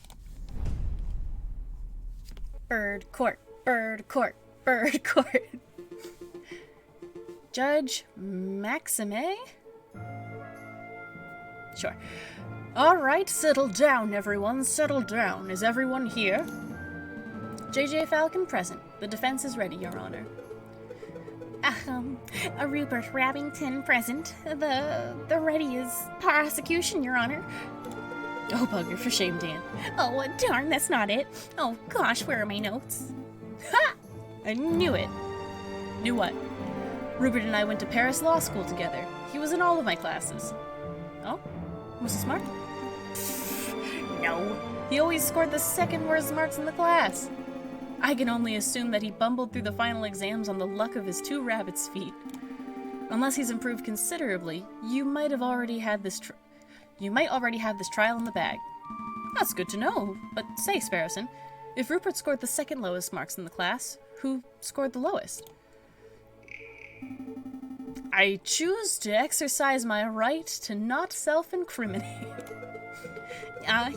Bird court, bird court, bird court. Judge Maxime? Sure. All right, settle down, everyone. Settle down. Is everyone here? J.J. Falcon present. The defense is ready, Your Honor. Rupert Rabington present. The ready is prosecution, Your Honor. Oh, bugger, for shame, Dan. Oh, darn, that's not it. Oh, gosh, where are my notes? Ha! I knew it. Knew what? Rupert and I went to Paris Law School together. He was in all of my classes. Oh? Was he smart? No. He always scored the second worst marks in the class. I can only assume that he bumbled through the final exams on the luck of his 2 rabbit's feet. Unless he's improved considerably, you might already have this trial in the bag. That's good to know. But say, Sparrowson, if Rupert scored the second lowest marks in the class, who scored the lowest? I choose to exercise my right to not self-incriminate.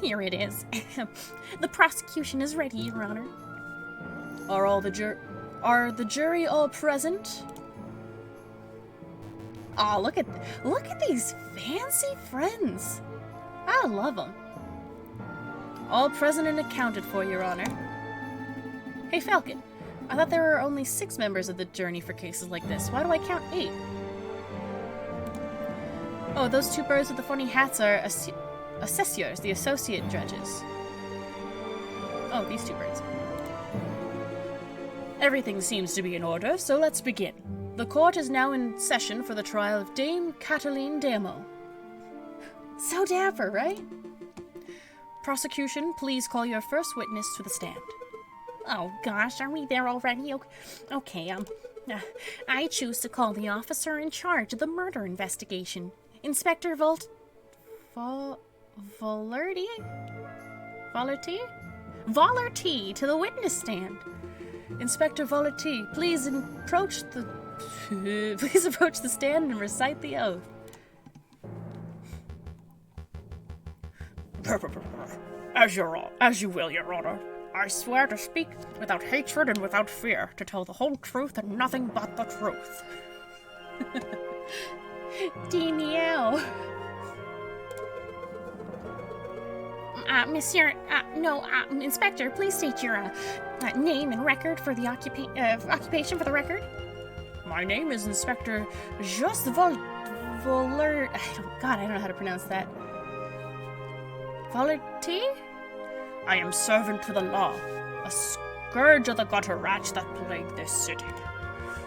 Here it is. The prosecution is ready, Your Honor. Are the jury all present? Oh, look at these fancy friends. I love them. All present and accounted for, Your Honor. Hey, Falcon. I thought there were only 6 members of the jury for cases like this. Why do I count 8? Oh, those 2 birds with the funny hats are assessors, the associate judges. Oh, these 2 birds. Everything seems to be in order, so let's begin. The court is now in session for the trial of Dame Cataline Damo. So dapper, right? Prosecution, please call your first witness to the stand. Oh gosh, are we there already? Okay, I choose to call the officer in charge of the murder investigation, Inspector Volerty? Volerty to the witness stand. Inspector Volerty, please approach the stand and recite the oath. As you will, Your Honor. I swear to speak without hatred and without fear, to tell the whole truth and nothing but the truth. Meow. Monsieur, Inspector, please state your name and record for the occupation for the record. My name is Inspector Just I don't know how to pronounce that. Volerty? I am servant to the law, a scourge of the gutter rats that plague this city.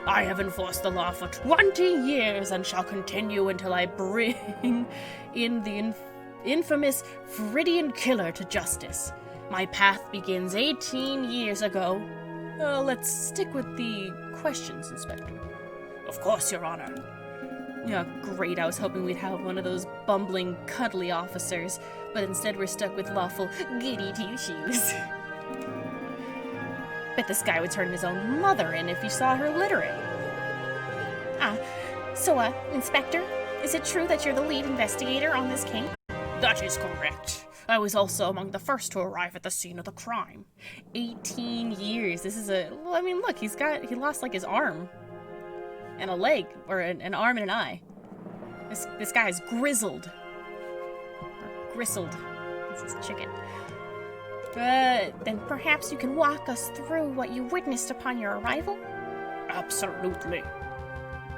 I have enforced the law for 20 years and shall continue until I bring in the infamous Phrygian killer to justice. My path begins 18 years ago. Let's stick with the questions, Inspector. Of course, Your Honor. Yeah, great. I was hoping we'd have one of those bumbling, cuddly officers, but instead we're stuck with lawful goody two-shoes. Bet this guy would turn his own mother in if he saw her littering. Inspector, is it true that you're the lead investigator on this case? That is correct. I was also among the first to arrive at the scene of the crime. 18 years. This is look, he lost like his arm. And a leg, or an arm and an eye. This guy is grizzled. Or gristled. This is chicken. Then perhaps you can walk us through what you witnessed upon your arrival? Absolutely.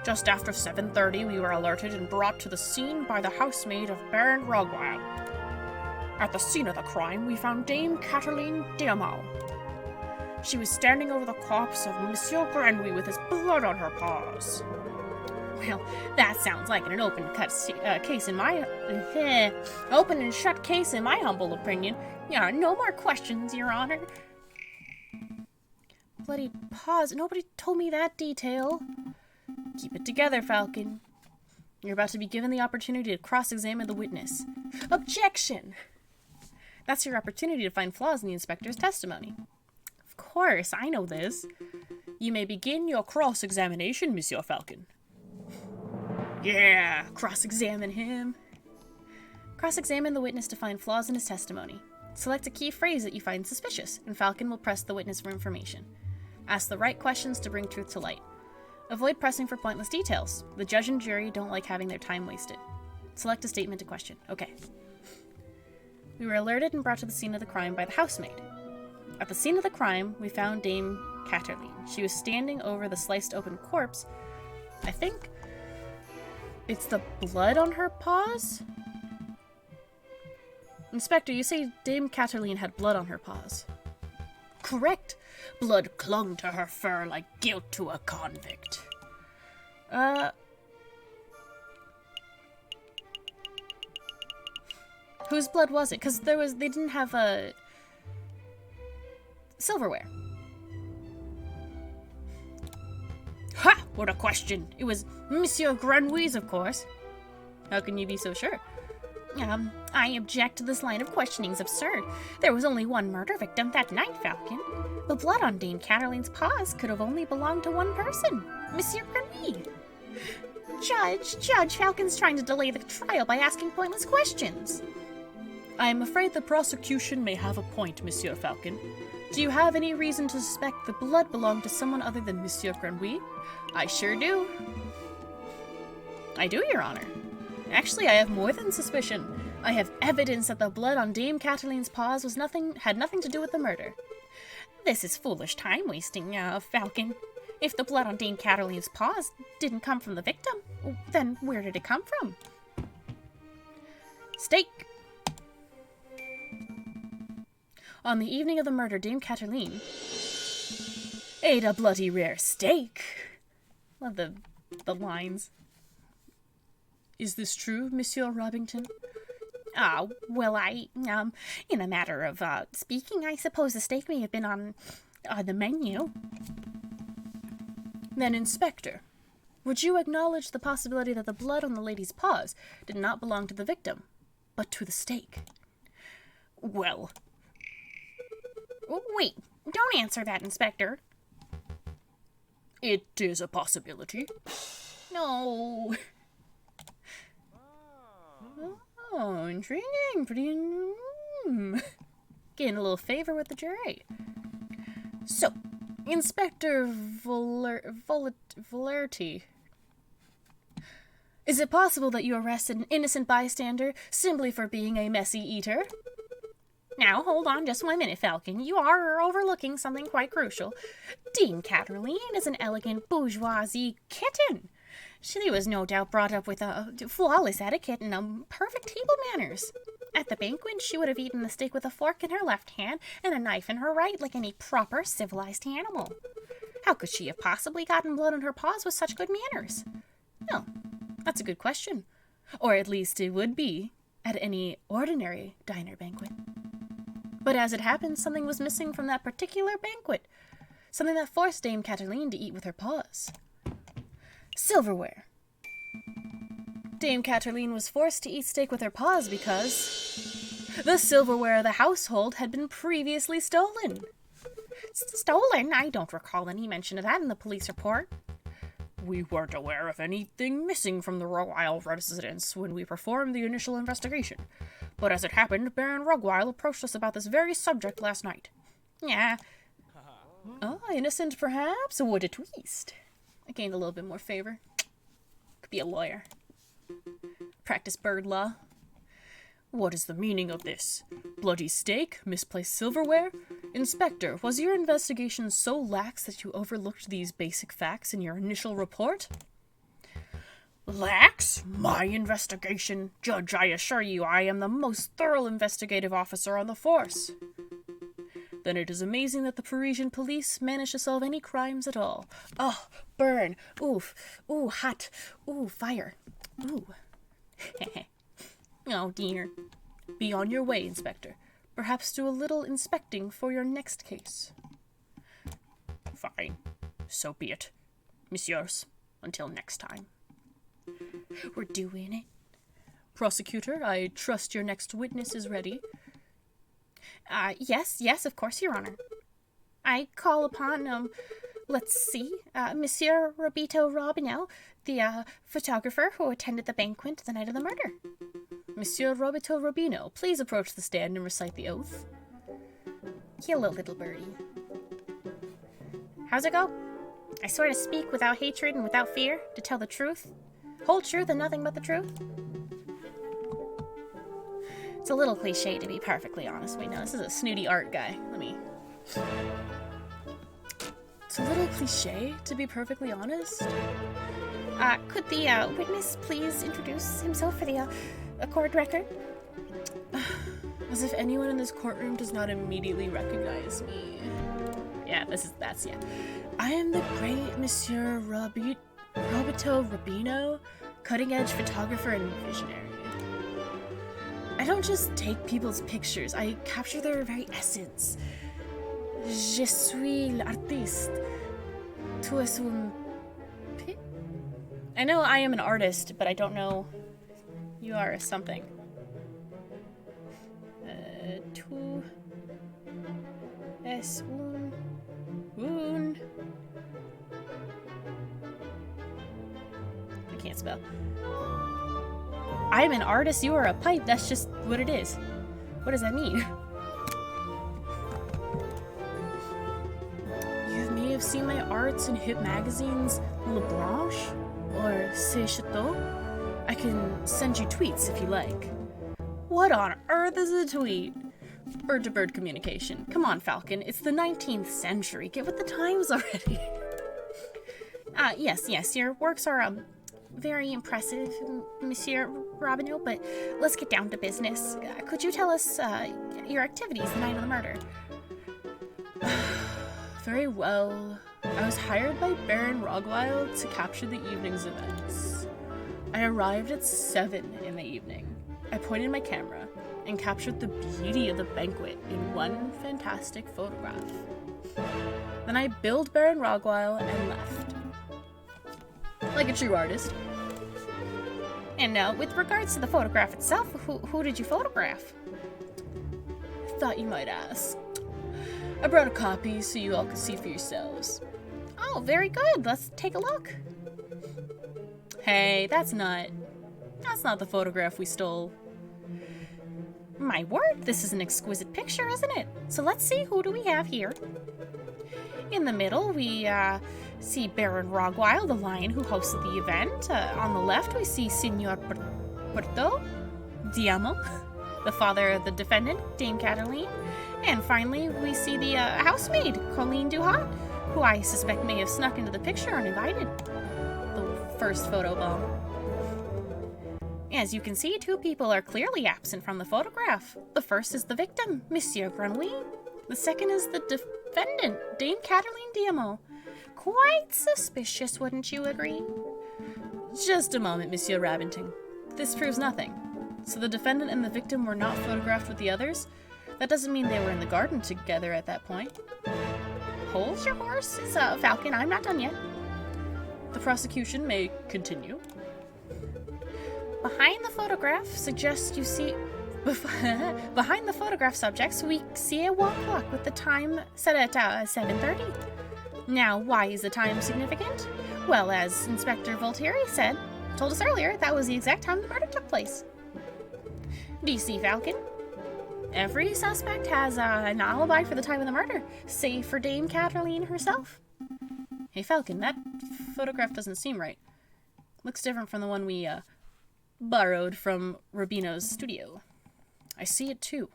Just after 7:30, we were alerted and brought to the scene by the housemaid of Baron Rogwile. At the scene of the crime, we found Dame Cataline Damo. She was standing over the corpse of Monsieur Grenouille with his blood on her paws. Well, that sounds like an open and shut case in my humble opinion. Yeah, no more questions, Your Honor. Bloody paws. Nobody told me that detail. Keep it together, Falcon. You're about to be given the opportunity to cross-examine the witness. Objection! That's your opportunity to find flaws in the inspector's testimony. Of course, I know this. You may begin your cross-examination, Monsieur Falcon. Yeah, cross-examine him. Cross-examine the witness to find flaws in his testimony. Select a key phrase that you find suspicious, and Falcon will press the witness for information. Ask the right questions to bring truth to light. Avoid pressing for pointless details. The judge and jury don't like having their time wasted. Select a statement to question. Okay. We were alerted and brought to the scene of the crime by the housemaid. At the scene of the crime, we found Dame Catterline. She was standing over the sliced open corpse. I think it's the blood on her paws? Inspector, you say Dame Catterline had blood on her paws. Correct. Blood clung to her fur like guilt to a convict. Whose blood was it? Because they didn't have silverware. Ha! What a question. It was Monsieur Grenouille's, of course. How can you be so sure? I object to this line of questioning's absurd. There was only one murder victim that night, Falcon. The blood on Dame Catterline's paws could have only belonged to one person, Monsieur Grenouille. Judge, Falcon's trying to delay the trial by asking pointless questions. I am afraid the prosecution may have a point, Monsieur Falcon. Do you have any reason to suspect the blood belonged to someone other than Monsieur Grenouille? I sure do. I do, Your Honor. Actually, I have more than suspicion. I have evidence that the blood on Dame Catterline's paws had nothing to do with the murder. This is foolish time wasting, Falcon. If the blood on Dame Catterline's paws didn't come from the victim, then where did it come from? Steak. On the evening of the murder, Dame Catterline ate a bloody rare steak. Love the lines. Is this true, Monsieur Robbington? Well, in a matter of speaking, I suppose the steak may have been on the menu. Then, Inspector, would you acknowledge the possibility that the blood on the lady's paws did not belong to the victim, but to the steak? Well... Wait, don't answer that, Inspector. It is a possibility. No. Oh, intriguing. Pretty... Getting a little favor with the jury. So, Inspector Volerty, is it possible that you arrested an innocent bystander simply for being a messy eater? Now, hold on just 1 minute, Falcon. You are overlooking something quite crucial. Dame Catterline is an elegant bourgeoisie kitten. She was no doubt brought up with a flawless etiquette and perfect table manners. At the banquet, she would have eaten the steak with a fork in her left hand and a knife in her right, like any proper civilized animal. How could she have possibly gotten blood on her paws with such good manners? Well, that's a good question. Or at least it would be at any ordinary diner banquet. But as it happens, something was missing from that particular banquet. Something that forced Dame Catterline to eat with her paws. Silverware. Dame Catterline was forced to eat steak with her paws because the silverware of the household had been previously stolen. Stolen? I don't recall any mention of that in the police report. We weren't aware of anything missing from the Roguile residence when we performed the initial investigation. But as it happened, Baron Roguile approached us about this very subject last night. Yeah. Innocent perhaps? What a twist. I gained a little bit more favor. Could be a lawyer. Practice bird law. What is the meaning of this? Bloody steak? Misplaced silverware? Inspector, was your investigation so lax that you overlooked these basic facts in your initial report? Lax? My investigation? Judge, I assure you I am the most thorough investigative officer on the force. Then it is amazing that the Parisian police managed to solve any crimes at all. Oh, burn. Oof. Ooh, hot. Ooh, fire. Ooh. Oh, dear. Be on your way, Inspector. Perhaps do a little inspecting for your next case. Fine. So be it. Messieurs, Until next time. We're doing it. Prosecutor, I trust your next witness is ready. Yes, of course, Your Honor. I call upon, let's see, Monsieur Roberto Robinel, the, photographer who attended the banquet the night of the murder. Monsieur Roberto Robino, please approach the stand and recite the oath. Hello, little birdie. How's it go? I swear to speak without hatred and without fear, to tell the truth, whole truth and nothing but the truth. It's a little cliche, to be perfectly honest. Wait, no, this is a snooty art guy. It's a little cliche, to be perfectly honest. Could the witness please introduce himself for the court record? As if anyone in this courtroom does not immediately recognize me. Yeah. I am the great Monsieur Roberto Robino, cutting-edge photographer and visionary. I don't just take people's pictures, I capture their very essence. Je suis l'artiste. Tu es un... I know I am an artist, but I don't know you are something. Tu es un... I can't spell. I'm an artist, you are a pipe, that's just what it is. What does that mean? You may have seen my arts in hip magazines Le Branche or C'est Chateau. I can send you tweets if you like. What on earth is a tweet? Bird-to-bird communication. Come on, Falcon, it's the 19th century. Get with the times already. Yes, your works are, very impressive, Monsieur Robineau, but let's get down to business. Could you tell us, your activities the night of the murder? Very well. I was hired by Baron Rogwild to capture the evening's events. I arrived at 7 in the evening. I pointed my camera and captured the beauty of the banquet in one fantastic photograph. Then I billed Baron Rogwild and left. Like a true artist. And with regards to the photograph itself, who did you photograph? Thought you might ask. I brought a copy so you all could see for yourselves. Oh, very good. Let's take a look. Hey, that's not the photograph we stole. My word, this is an exquisite picture, isn't it? So let's see, who do we have here? In the middle, we see Baron Rogwild, the lion who hosted the event. On the left, we see Signor Porto Diamo, the father of the defendant, Dame Cataline. And finally, we see the housemaid, Colleen Duhat, who I suspect may have snuck into the picture uninvited. The first photo bomb. As you can see, 2 people are clearly absent from the photograph. The first is the victim, Monsieur Grenouille. The second is the defendant, Dame Cataline Diamo. Quite suspicious, wouldn't you agree? Just a moment, Monsieur Rabington. This proves nothing. So the defendant and the victim were not photographed with the others? That doesn't mean they were in the garden together at that point. Hold your horses, Falcon. I'm not done yet. The prosecution may continue. Behind the photograph behind the photograph subjects, we see a wall clock with the time set at 7:30. Now, why is the time significant? Well, as Inspector Voltaire told us earlier, that was the exact time the murder took place. Do you see, Falcon? Every suspect has an alibi for the time of the murder, save for Dame Cataline herself. Hey, Falcon, that photograph doesn't seem right. Looks different from the one we, borrowed from Rubino's studio. I see it too.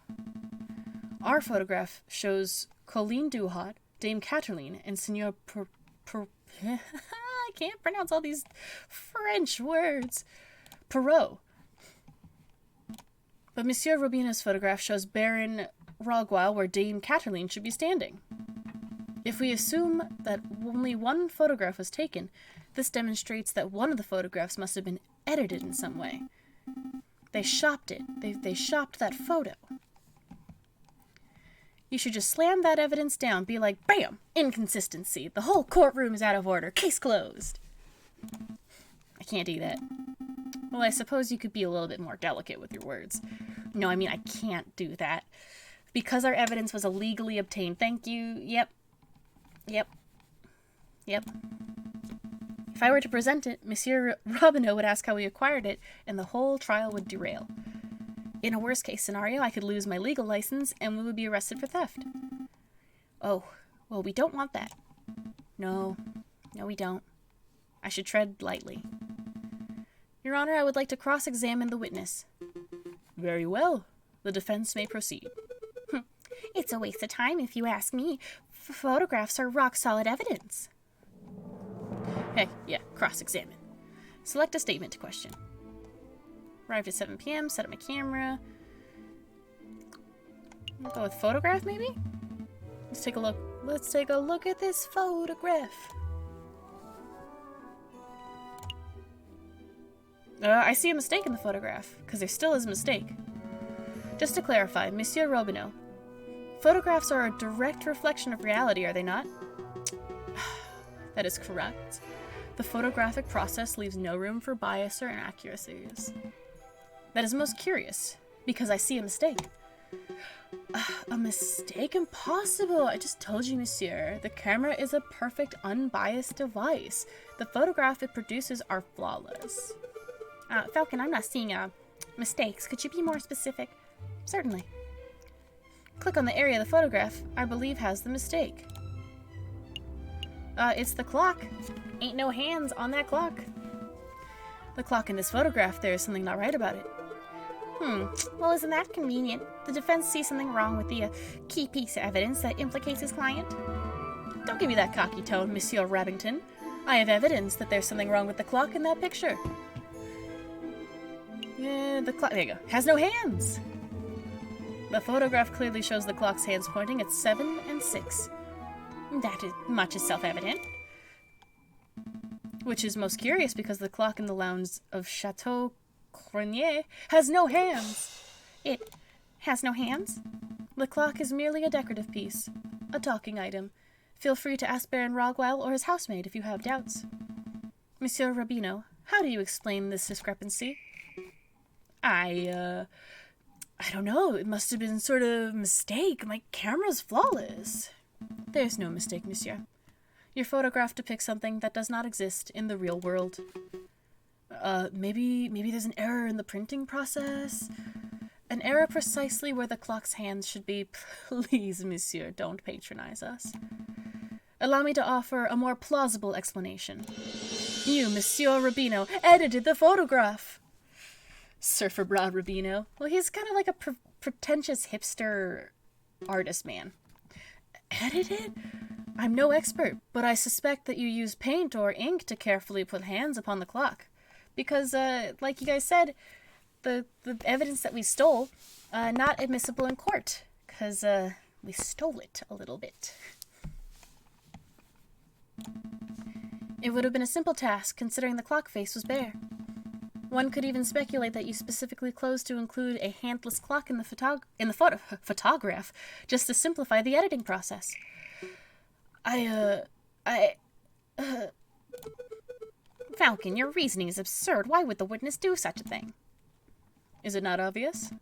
Our photograph shows Colleen Duhat, Dame Cataline, and Signor I can't pronounce all these French words. Perot. But Monsieur Rubino's photograph shows Baron Rogwild where Dame Cataline should be standing. If we assume that only one photograph was taken, this demonstrates that one of the photographs must have been edited in some way. They shopped it. They shopped that photo. You should just slam that evidence down, be like, bam, inconsistency. The whole courtroom is out of order. Case closed. can't do that. Well, I suppose you could be a little bit more delicate with your words. No, I mean, I can't do that. Because our evidence was illegally obtained. Thank you. Yep. If I were to present it, Monsieur Robineau would ask how we acquired it, and the whole trial would derail. In a worst-case scenario, I could lose my legal license, and we would be arrested for theft. Oh, well, we don't want that. No, we don't. I should tread lightly. Your Honor, I would like to cross-examine the witness. Very well. The defense may proceed. It's a waste of time if you ask me. Photographs are rock-solid evidence. Hey, yeah, cross-examine. Select a statement to question. Arrived at 7 p.m., set up my camera. I'll go with photograph, maybe? Let's take a look. Let's take a look at this photograph. I see a mistake in the photograph, because there still is a mistake. Just to clarify, Monsieur Robineau, photographs are a direct reflection of reality, are they not? That is correct. The photographic process leaves no room for bias or inaccuracies. That is most curious, because I see a mistake. A mistake? Impossible! I just told you, monsieur. The camera is a perfect, unbiased device. The photograph it produces are flawless. Falcon, I'm not seeing mistakes. Could you be more specific? Certainly. Click on the area of the photograph I believe has the mistake. It's the clock. Ain't no hands on that clock. The clock in this photograph, there is something not right about it. Well, isn't that convenient? The defense sees something wrong with the key piece of evidence that implicates his client. Don't give me that cocky tone, Monsieur Rabington. I have evidence that there's something wrong with the clock in that picture. Yeah, the clock, there you go, has no hands. The photograph clearly shows the clock's hands pointing at 7 and 6. That is much is self-evident. Which is most curious because the clock in the lounge of Chateau Cronier has no hands. It has no hands? The clock is merely a decorative piece, a talking item. Feel free to ask Baron Rogwell or his housemaid if you have doubts. Monsieur Robineau, how do you explain this discrepancy? I don't know. It must have been sort of mistake. My camera's flawless. There's no mistake, monsieur. Your photograph depicts something that does not exist in the real world. Maybe there's an error in the printing process? An error precisely where the clock's hands should be. Please, monsieur, don't patronize us. Allow me to offer a more plausible explanation. You, Monsieur Rubino, edited the photograph! Surfer Broad Rubino. Well, he's kind of like a pretentious hipster artist man. Edited? I'm no expert, but I suspect that you use paint or ink to carefully put hands upon the clock. Because, like you guys said, the evidence that we stole, not admissible in court. Because, we stole it a little bit. It would have been a simple task, considering the clock face was bare. One could even speculate that you specifically chose to include a handless clock in the photograph, just to simplify the editing process. Falcon, your reasoning is absurd. Why would the witness do such a thing? Is it not obvious?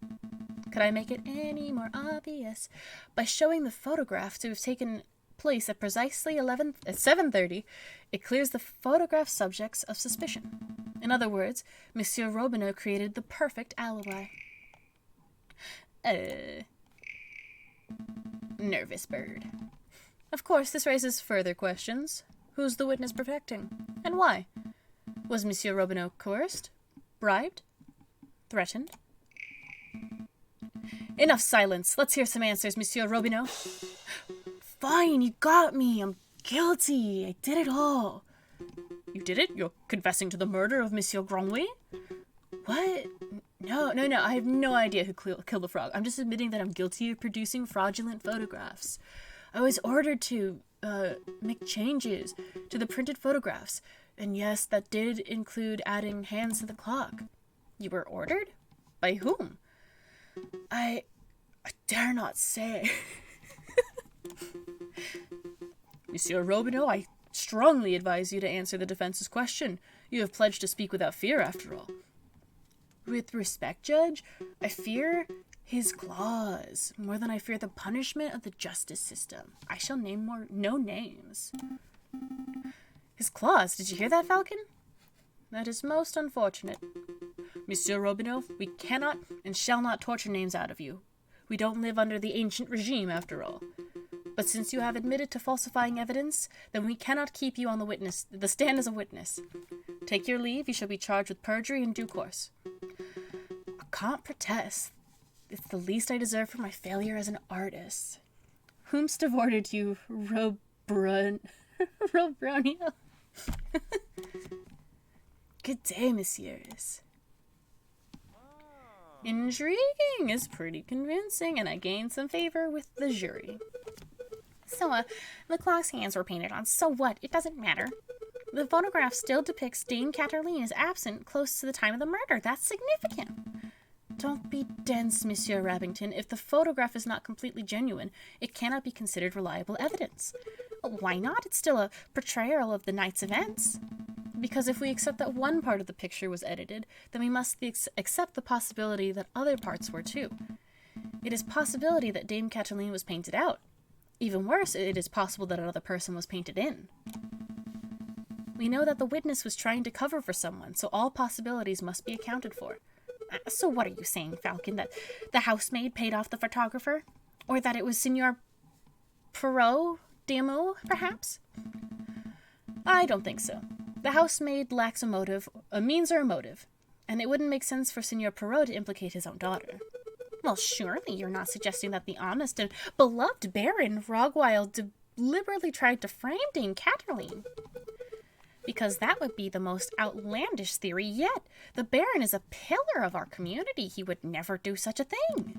Could I make it any more obvious? By showing the photograph to have taken place at precisely 7:30, it clears the photograph subjects of suspicion. In other words, Monsieur Robineau created the perfect alibi. Nervous bird. Of course, this raises further questions. Who's the witness protecting? And why? Was Monsieur Robineau coerced? Bribed? Threatened? Enough silence. Let's hear some answers, Monsieur Robineau. Fine, you got me. I'm guilty. I did it all. You did it? You're confessing to the murder of Monsieur Granouille? What? No. I have no idea who killed the frog. I'm just admitting that I'm guilty of producing fraudulent photographs. I was ordered to make changes to the printed photographs. And yes, that did include adding hands to the clock. You were ordered? By whom? I dare not say. Monsieur Robineau, I strongly advise you to answer the defense's question. You have pledged to speak without fear, after all. With respect, Judge, I fear his claws more than I fear the punishment of the justice system. I shall name no names. His claws, did you hear that, Falcon? That is most unfortunate. Monsieur Robineau, we cannot and shall not torture names out of you. We don't live under the ancient regime, after all. But since you have admitted to falsifying evidence, then we cannot keep you on the stand as a witness. Take your leave, you shall be charged with perjury in due course. I can't protest. It's the least I deserve for my failure as an artist. Whomst awarded you, Robronio? Good day, messieurs. Intriguing is pretty convincing, and I gained some favor with the jury. So, the clock's hands were painted on. So what? It doesn't matter. The photograph still depicts Dame Cataline as absent close to the time of the murder. That's significant. Don't be dense, Monsieur Rabington. If the photograph is not completely genuine, it cannot be considered reliable evidence. Why not? It's still a portrayal of the night's events. Because if we accept that one part of the picture was edited, then we must accept the possibility that other parts were too. It is possibility that Dame Cataline was painted out. Even worse, it is possible that another person was painted in. We know that the witness was trying to cover for someone, so all possibilities must be accounted for. So what are you saying, Falcon? That the housemaid paid off the photographer? Or that it was Signor Perrault d'Amour, perhaps? I don't think so. The housemaid lacks a means or a motive, and it wouldn't make sense for Signor Perrault to implicate his own daughter. Well, surely you're not suggesting that the honest and beloved Baron Rogwile deliberately tried to frame Dame Cataline? Because that would be the most outlandish theory yet. The Baron is a pillar of our community. He would never do such a thing.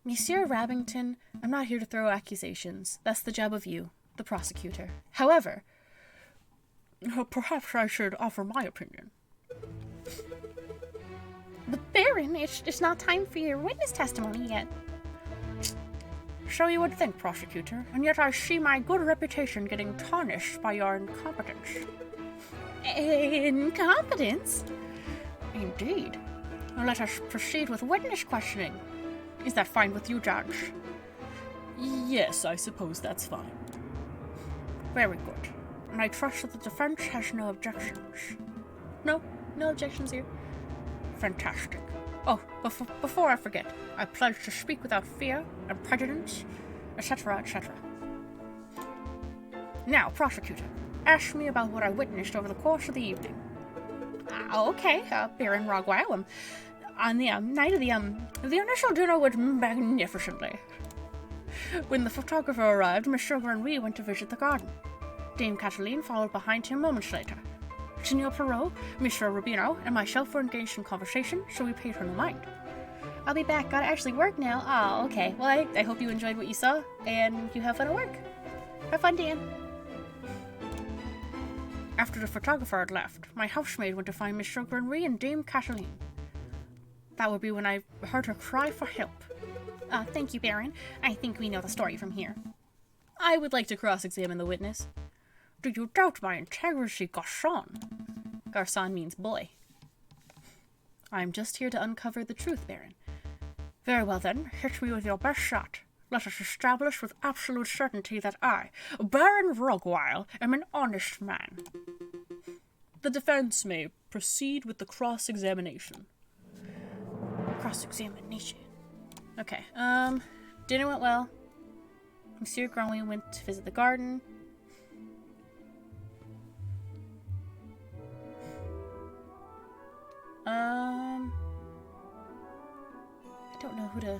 Monsieur Rabington, I'm not here to throw accusations. That's the job of you, the prosecutor. However, perhaps I should offer my opinion. But Baron, it's not time for your witness testimony yet. So you would think, prosecutor, and yet I see my good reputation getting tarnished by your incompetence. Incompetence? Indeed. Now let us proceed with witness questioning. Is that fine with you, Judge? Yes, I suppose that's fine. Very good. And I trust that the defense has no objections. No objections here. Fantastic. Oh, before I forget, I pledge to speak without fear and prejudice, etc., etc. Now, prosecutor, ask me about what I witnessed over the course of the evening. Okay, Baron Rogwile. On the night of the initial dinner went magnificently. When the photographer arrived, Monsieur Grenouille went to visit the garden. Dame Cataline followed behind him moments later. Signor Perrault, Monsieur Rubino, and myself were engaged in conversation, so we paid her no mind. I'll be back. Gotta actually work now. Oh, okay. Well, I hope you enjoyed what you saw, and you have fun at work. Have fun, Dan. After the photographer had left, my housemaid went to find Monsieur Grenouille and Dame Cataline. That would be when I heard her cry for help. Thank you, Baron. I think we know the story from here. I would like to cross-examine the witness. Do you doubt my integrity, garçon? Garçon means boy. I'm just here to uncover the truth, Baron. Very well then, hit me with your best shot. Let us establish with absolute certainty that I, Baron Rogwile, am an honest man. The defense may proceed with the cross-examination. Cross-examination. Okay, dinner went well. Monsieur Grenouille went to visit the garden. I don't know who to...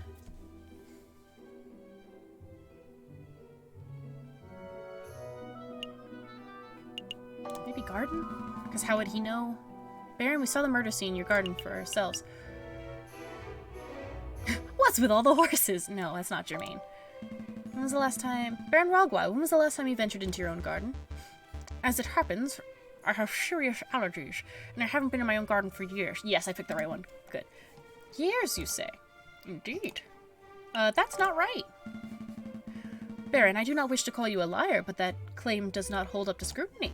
Maybe garden? Because how would he know? Baron, we saw the murder scene in your garden for ourselves. What's with all the horses? No, that's not germane. When was the last time... Baron Rogwile, when was the last time you ventured into your own garden? As it happens, I have serious allergies, and I haven't been in my own garden for years. Yes, I picked the right one. Good. Years, you say? Indeed. That's not right. Baron, I do not wish to call you a liar, but that claim does not hold up to scrutiny.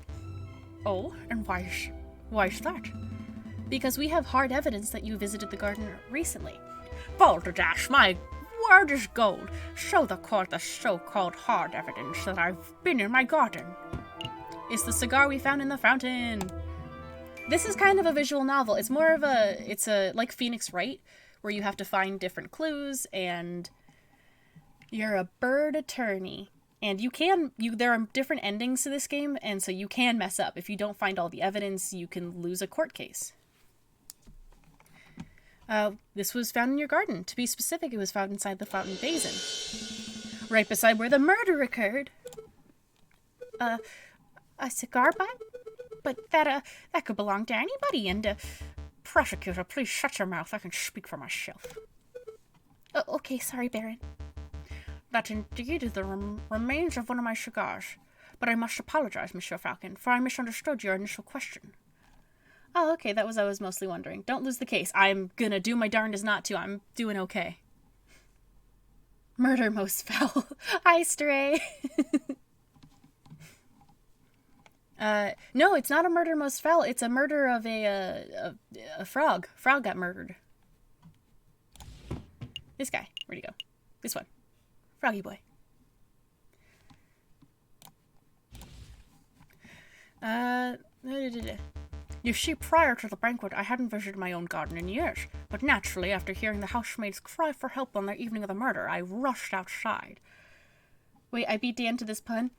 Oh, and Why's that? Because we have hard evidence that you visited the garden recently. Balderdash, my word is gold. Show the court the so-called hard evidence that I've been in my garden. It's the cigar we found in the fountain. This is kind of a visual novel. It's more of it's like Phoenix Wright, where you have to find different clues, and you're a bird attorney. And there are different endings to this game, and so you can mess up. If you don't find all the evidence, you can lose a court case. This was found in your garden. To be specific, it was found inside the fountain basin. Right beside where the murder occurred. A cigar butt? But that could belong to anybody, and, Prosecutor, please shut your mouth. I can speak for myself. Okay, sorry, Baron. That indeed is the remains of one of my cigars. But I must apologize, Monsieur Falcon, for I misunderstood your initial question. Oh, okay, that was what I was mostly wondering. Don't lose the case. I'm gonna do my darndest not to. I'm doing okay. Murder most foul. Hi, Stray. No, it's not a murder most foul. It's a murder of a frog. Frog got murdered. This guy. Where'd he go? This one. Froggy boy. You see, prior to the banquet, I hadn't visited my own garden in years. But naturally, after hearing the housemaids cry for help on the evening of the murder, I rushed outside. Wait, I beat Dan to this pun?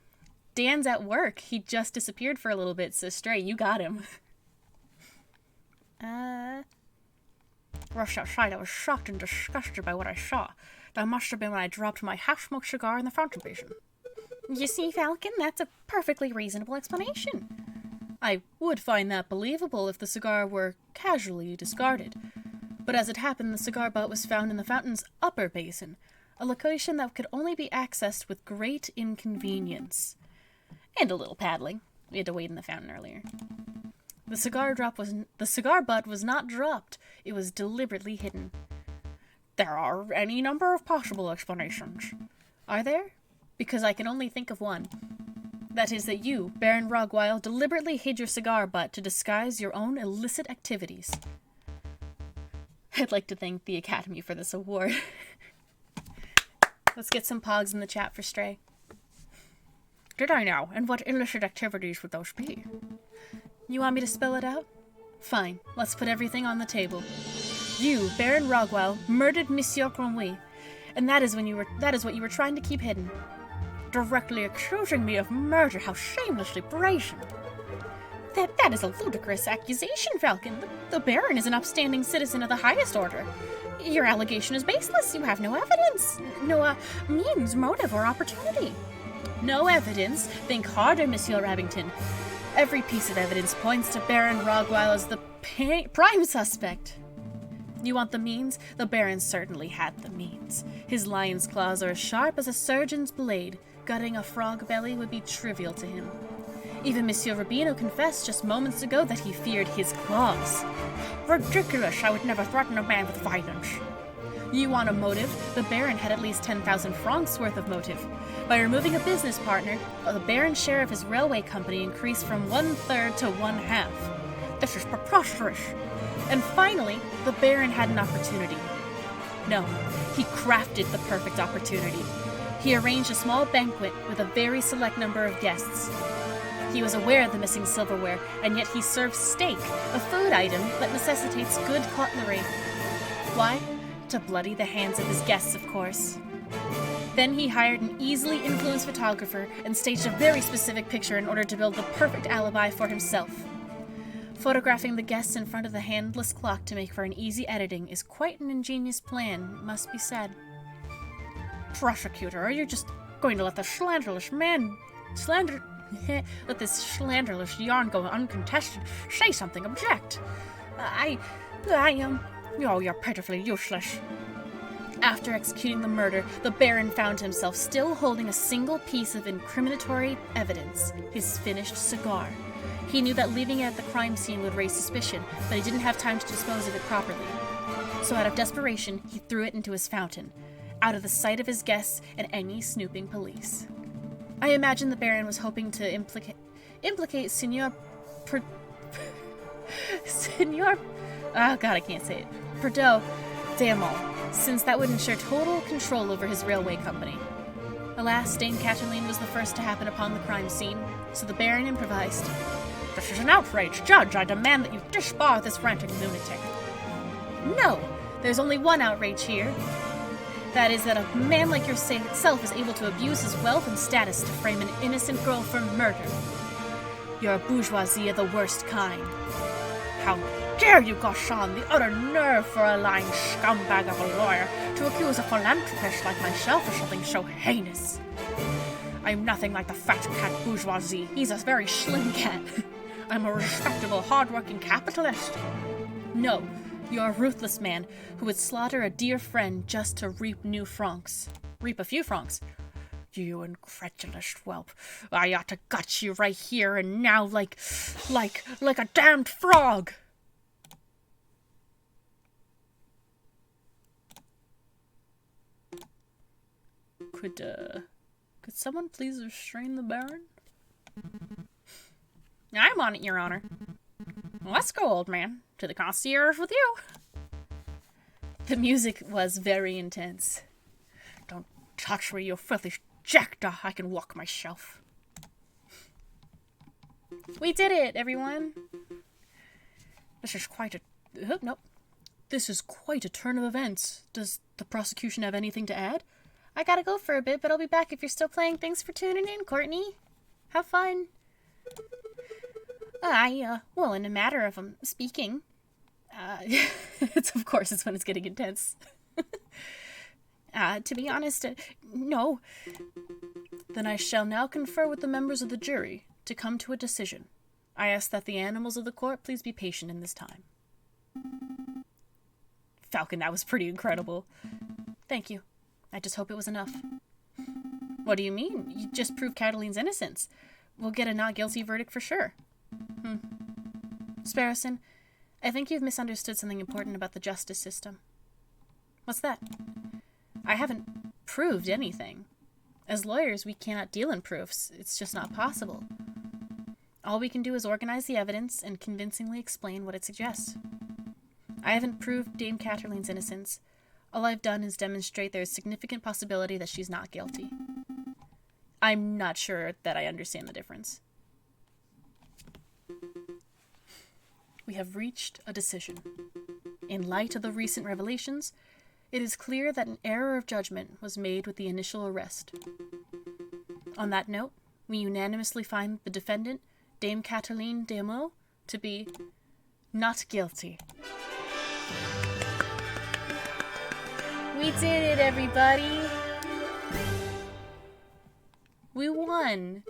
Dan's at work. He just disappeared for a little bit, so Stray, you got him. Rushed outside, I was shocked and disgusted by what I saw. That must have been when I dropped my half-smoked cigar in the fountain basin. You see, Falcon, that's a perfectly reasonable explanation. I would find that believable if the cigar were casually discarded. But as it happened, the cigar butt was found in the fountain's upper basin, a location that could only be accessed with great inconvenience. And a little paddling. We had to wait in the fountain earlier. The cigar butt was not dropped. It was deliberately hidden. There are any number of possible explanations. Are there? Because I can only think of one. That is that you, Baron Rogwile, deliberately hid your cigar butt to disguise your own illicit activities. I'd like to thank the Academy for this award. Let's get some pogs in the chat for Stray. Did I now? And what illicit activities would those be? You want me to spell it out? Fine, let's put everything on the table. You, Baron Rogwile, murdered Monsieur Grenouille, and that is what you were trying to keep hidden. Directly accusing me of murder, how shamelessly brazen. That is a ludicrous accusation, Falcon. The Baron is an upstanding citizen of the highest order. Your allegation is baseless. You have no evidence. No, means, motive, or opportunity. No evidence? Think harder, Monsieur Rabbington. Every piece of evidence points to Baron Rogwile as the prime suspect. You want the means? The Baron certainly had the means. His lion's claws are as sharp as a surgeon's blade. Gutting a frog belly would be trivial to him. Even Monsieur Rubino confessed just moments ago that he feared his claws. Ridiculous! I would never threaten a man with violence. You want a motive? The Baron had at least 10,000 francs worth of motive. By removing a business partner, the Baron's share of his railway company increased from 1/3 to 1/2. This is preposterous. And finally, the Baron had an opportunity. No, he crafted the perfect opportunity. He arranged a small banquet with a very select number of guests. He was aware of the missing silverware, and yet he served steak, a food item that necessitates good cutlery. Why? To bloody the hands of his guests, of course. Then he hired an easily influenced photographer and staged a very specific picture in order to build the perfect alibi for himself. Photographing the guests in front of the handless clock to make for an easy editing is quite an ingenious plan, it must be said. Prosecutor, are you just going to let the slanderless let this slanderless yarn go uncontested? Say something, object. Oh, you're pitifully useless. After executing the murder, the Baron found himself still holding a single piece of incriminatory evidence, his finished cigar. He knew that leaving it at the crime scene would raise suspicion, but he didn't have time to dispose of it properly. So out of desperation, he threw it into his fountain, out of the sight of his guests and any snooping police. I imagine the Baron was hoping to implicate Signor Senor... Oh god, I can't say it. Perdo Damon, since that would ensure total control over his railway company. Alas, Dame Cataline was the first to happen upon the crime scene, so the Baron improvised. This is an outrage, Judge. I demand that you disbar this frantic lunatic. No! There's only one outrage here. That is that a man like yourself is able to abuse his wealth and status to frame an innocent girl for murder. You're a bourgeoisie of the worst kind. How dare you, Gauchon, the utter nerve for a lying scumbag of a lawyer to accuse a philanthropist like myself of something so heinous. I'm nothing like the fat cat bourgeoisie. He's a very slim cat. I'm a respectable, hard-working capitalist. No, you're a ruthless man who would slaughter a dear friend just to reap new francs. Reap a few francs. You incredulous whelp. I ought to gut you right here and now like a damned frog. Could someone please restrain the Baron? I'm on it, Your Honor. Let's go, old man. To the concierge with you. The music was very intense. Don't touch me, you filthy jackdaw. I can walk myself. We did it, everyone. This is quite a... Nope. This is quite a turn of events. Does the prosecution have anything to add? I gotta go for a bit, but I'll be back if you're still playing. Thanks for tuning in, Courtney. Have fun. Well, in a matter of speaking, of course it's when it's getting intense. To be honest, no. Then I shall now confer with the members of the jury to come to a decision. I ask that the animals of the court please be patient in this time. Falcon, that was pretty incredible. Thank you. I just hope it was enough. What do you mean? You just proved Cataline's innocence. We'll get a not guilty verdict for sure. Sparrowson, I think you've misunderstood something important about the justice system. What's that? I haven't proved anything. As lawyers, we cannot deal in proofs. It's just not possible. All we can do is organize the evidence and convincingly explain what it suggests. I haven't proved Dame Cataline's innocence. All I've done is demonstrate there is significant possibility that she's not guilty. I'm not sure that I understand the difference. We have reached a decision. In light of the recent revelations, it is clear that an error of judgment was made with the initial arrest. On that note, we unanimously find the defendant, Dame Cataline Demeaux, to be not guilty. We did it, everybody! We won!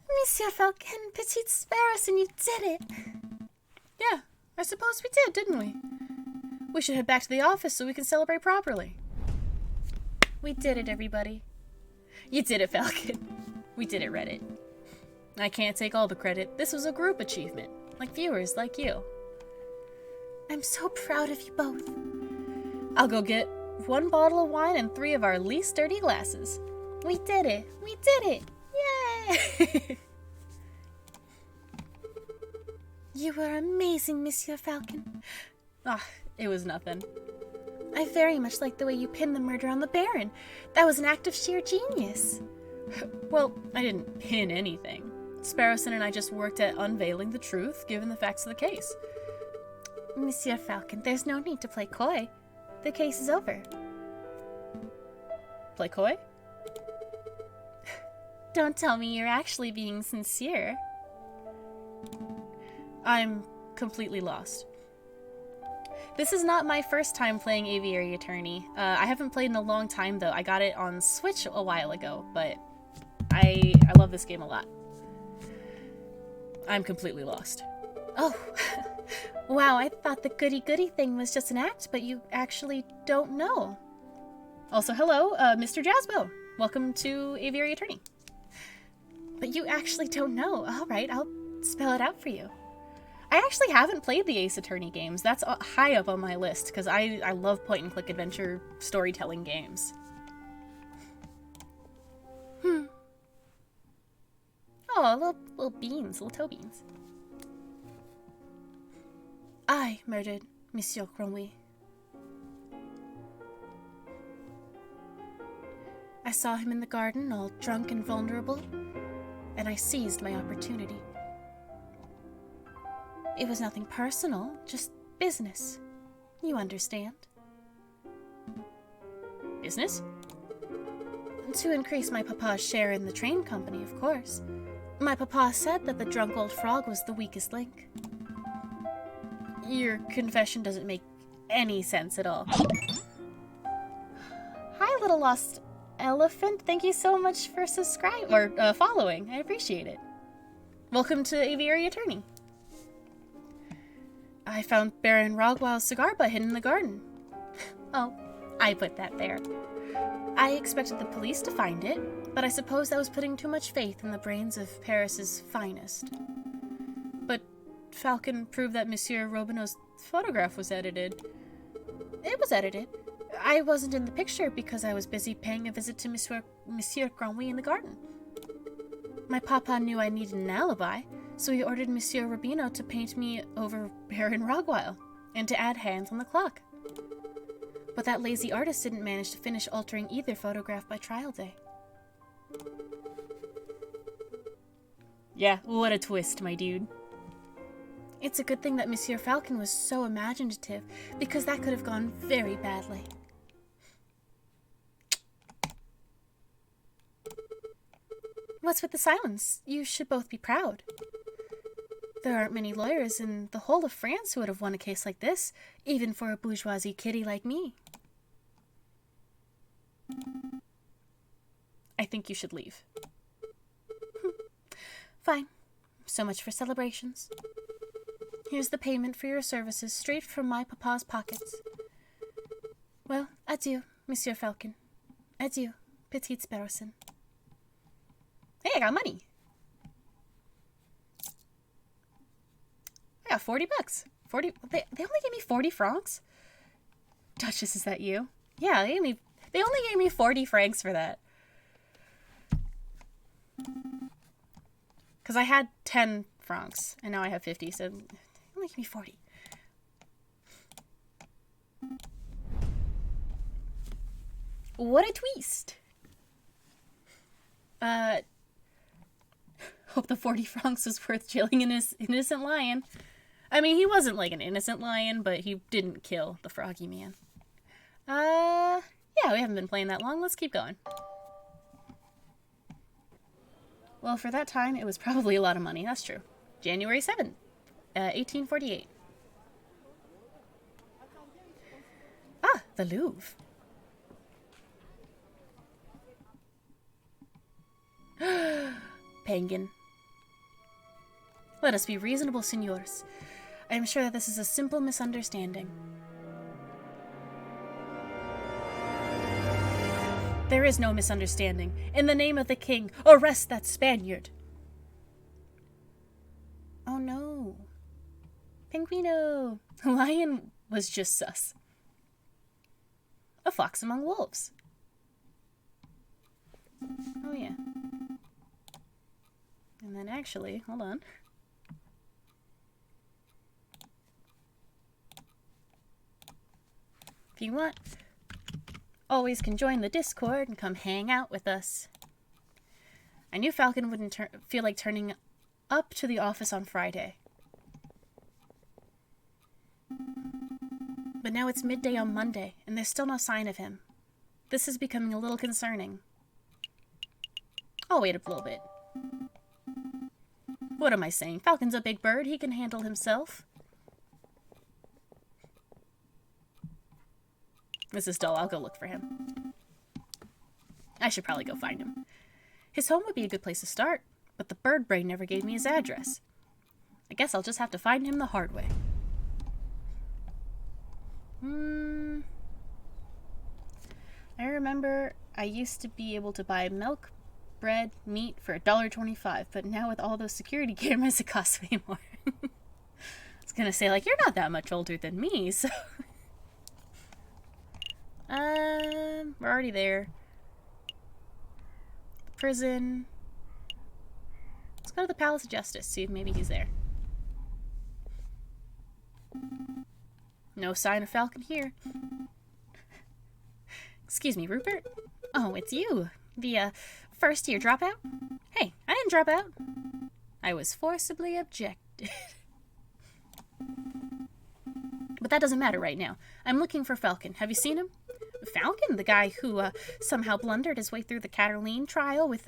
Monsieur Falcon, Petite Sparrowson, you did it! Yeah, I suppose we did, didn't we? We should head back to the office so we can celebrate properly. We did it, everybody. You did it, Falcon. We did it, Reddit. I can't take all the credit. This was a group achievement. Like viewers like you. I'm so proud of you both. I'll go get 1 bottle of wine and 3 of our least dirty glasses. We did it! We did it! Yay! You were amazing, Monsieur Falcon. It was nothing. I very much like the way you pinned the murder on the Baron. That was an act of sheer genius. Well, I didn't pin anything. Sparrowson and I just worked at unveiling the truth, given the facts of the case. Monsieur Falcon, there's no need to play coy. The case is over. Play coy? Don't tell me you're actually being sincere. I'm completely lost. This is not my first time playing Aviary Attorney. I haven't played in a long time, though. I got it on Switch a while ago, but I love this game a lot. I'm completely lost. Oh, wow, I thought the goody-goody thing was just an act, but you actually don't know. Also, hello, Mr. Jasbo. Welcome to Aviary Attorney. But you actually don't know. All right, I'll spell it out for you. I actually haven't played the Ace Attorney games. That's high up on my list, because I love point-and-click adventure storytelling games. Oh, little beans, little toe beans. I murdered Monsieur Cromwell. I saw him in the garden, all drunk and vulnerable, and I seized my opportunity. It was nothing personal, just business. You understand. Business? To increase my papa's share in the train company, of course. My papa said that the drunk old frog was the weakest link. Your confession doesn't make any sense at all. Hi, little lost elephant. Thank you so much for subscribing or following. I appreciate it. Welcome to Aviary Attorney. I found Baron Rogwell's cigar butt hidden in the garden. Oh, I put that there. I expected the police to find it, but I suppose that was putting too much faith in the brains of Paris's finest. But Falcon proved that Monsieur Robineau's photograph was edited. It was edited. I wasn't in the picture because I was busy paying a visit to Monsieur Cromwell in the garden. My papa knew I needed an alibi, so he ordered Monsieur Robineau to paint me over Baron Rogwell and to add hands on the clock. But that lazy artist didn't manage to finish altering either photograph by trial day. Yeah, what a twist, my dude. It's a good thing that Monsieur Falcon was so imaginative, because that could have gone very badly. What's with the silence? You should both be proud. There aren't many lawyers in the whole of France who would have won a case like this, even for a bourgeoisie kitty like me. I think you should leave. Fine. So much for celebrations. Here's the payment for your services straight from my papa's pockets. Well, adieu, Monsieur Falcon. Adieu, Petite Sparrowson. Hey, I got money. I got $40. 40. They only gave me 40 francs. Duchess, is that you? Yeah, they only gave me 40 francs for that. Because I had 10 francs, and now I have 50, so they only gave me 40. What a twist! Hope the 40 francs was worth jailing an innocent lion. I mean, he wasn't like an innocent lion, but he didn't kill the froggy man. Yeah, we haven't been playing that long. Let's keep going. Well, for that time, it was probably a lot of money. That's true. January 7th, 1848. Ah, the Louvre. Penguin. Let us be reasonable, signors. I am sure that this is a simple misunderstanding. There is no misunderstanding. In the name of the king, arrest that Spaniard. Oh no. Penguino. A lion was just sus. A fox among wolves. Oh yeah. And then actually, hold on. If you want, always can join the Discord and come hang out with us. I knew Falcon wouldn't feel like turning up to the office on Friday. But now it's midday on Monday, and there's still no sign of him. This is becoming a little concerning. I'll wait a little bit. What am I saying? Falcon's a big bird. He can handle himself. This is dull. I'll go look for him. I should probably go find him. His home would be a good place to start, but the bird brain never gave me his address. I guess I'll just have to find him the hard way. I remember I used to be able to buy milk, bread, meat for $1.25, but now with all those security cameras, it costs way more. I was gonna say, like, you're not that much older than me, so... we're already there. Prison. Let's go to the Palace of Justice, see if maybe he's there. No sign of Falcon here. Excuse me, Rupert? Oh, it's you. The, first year dropout? Hey, I didn't drop out. I was forcibly ejected. But that doesn't matter right now. I'm looking for Falcon. Have you seen him? Falcon? The guy who, somehow blundered his way through the Cataline trial with,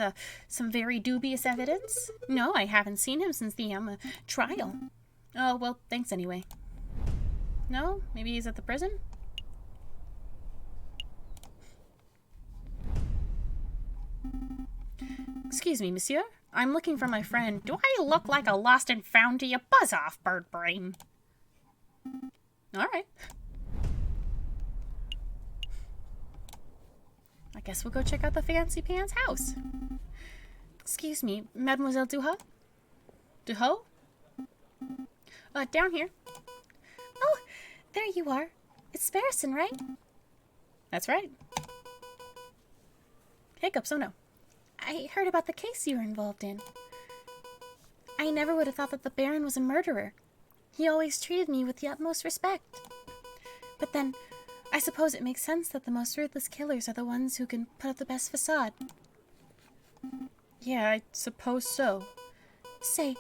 some very dubious evidence? No, I haven't seen him since the, trial. Oh, well, thanks anyway. No? Maybe he's at the prison? Excuse me, monsieur? I'm looking for my friend. Do I look like a lost and found to you? Buzz off, bird brain. Alright. I guess we'll go check out the fancy pants house. Excuse me, Mademoiselle Duho? Duho? Down here. Oh, there you are. It's Sparrison, right? That's right. Hiccups, oh no. I heard about the case you were involved in. I never would have thought that the Baron was a murderer. He always treated me with the utmost respect. But then, I suppose it makes sense that the most ruthless killers are the ones who can put up the best facade. Yeah, I suppose so. Say,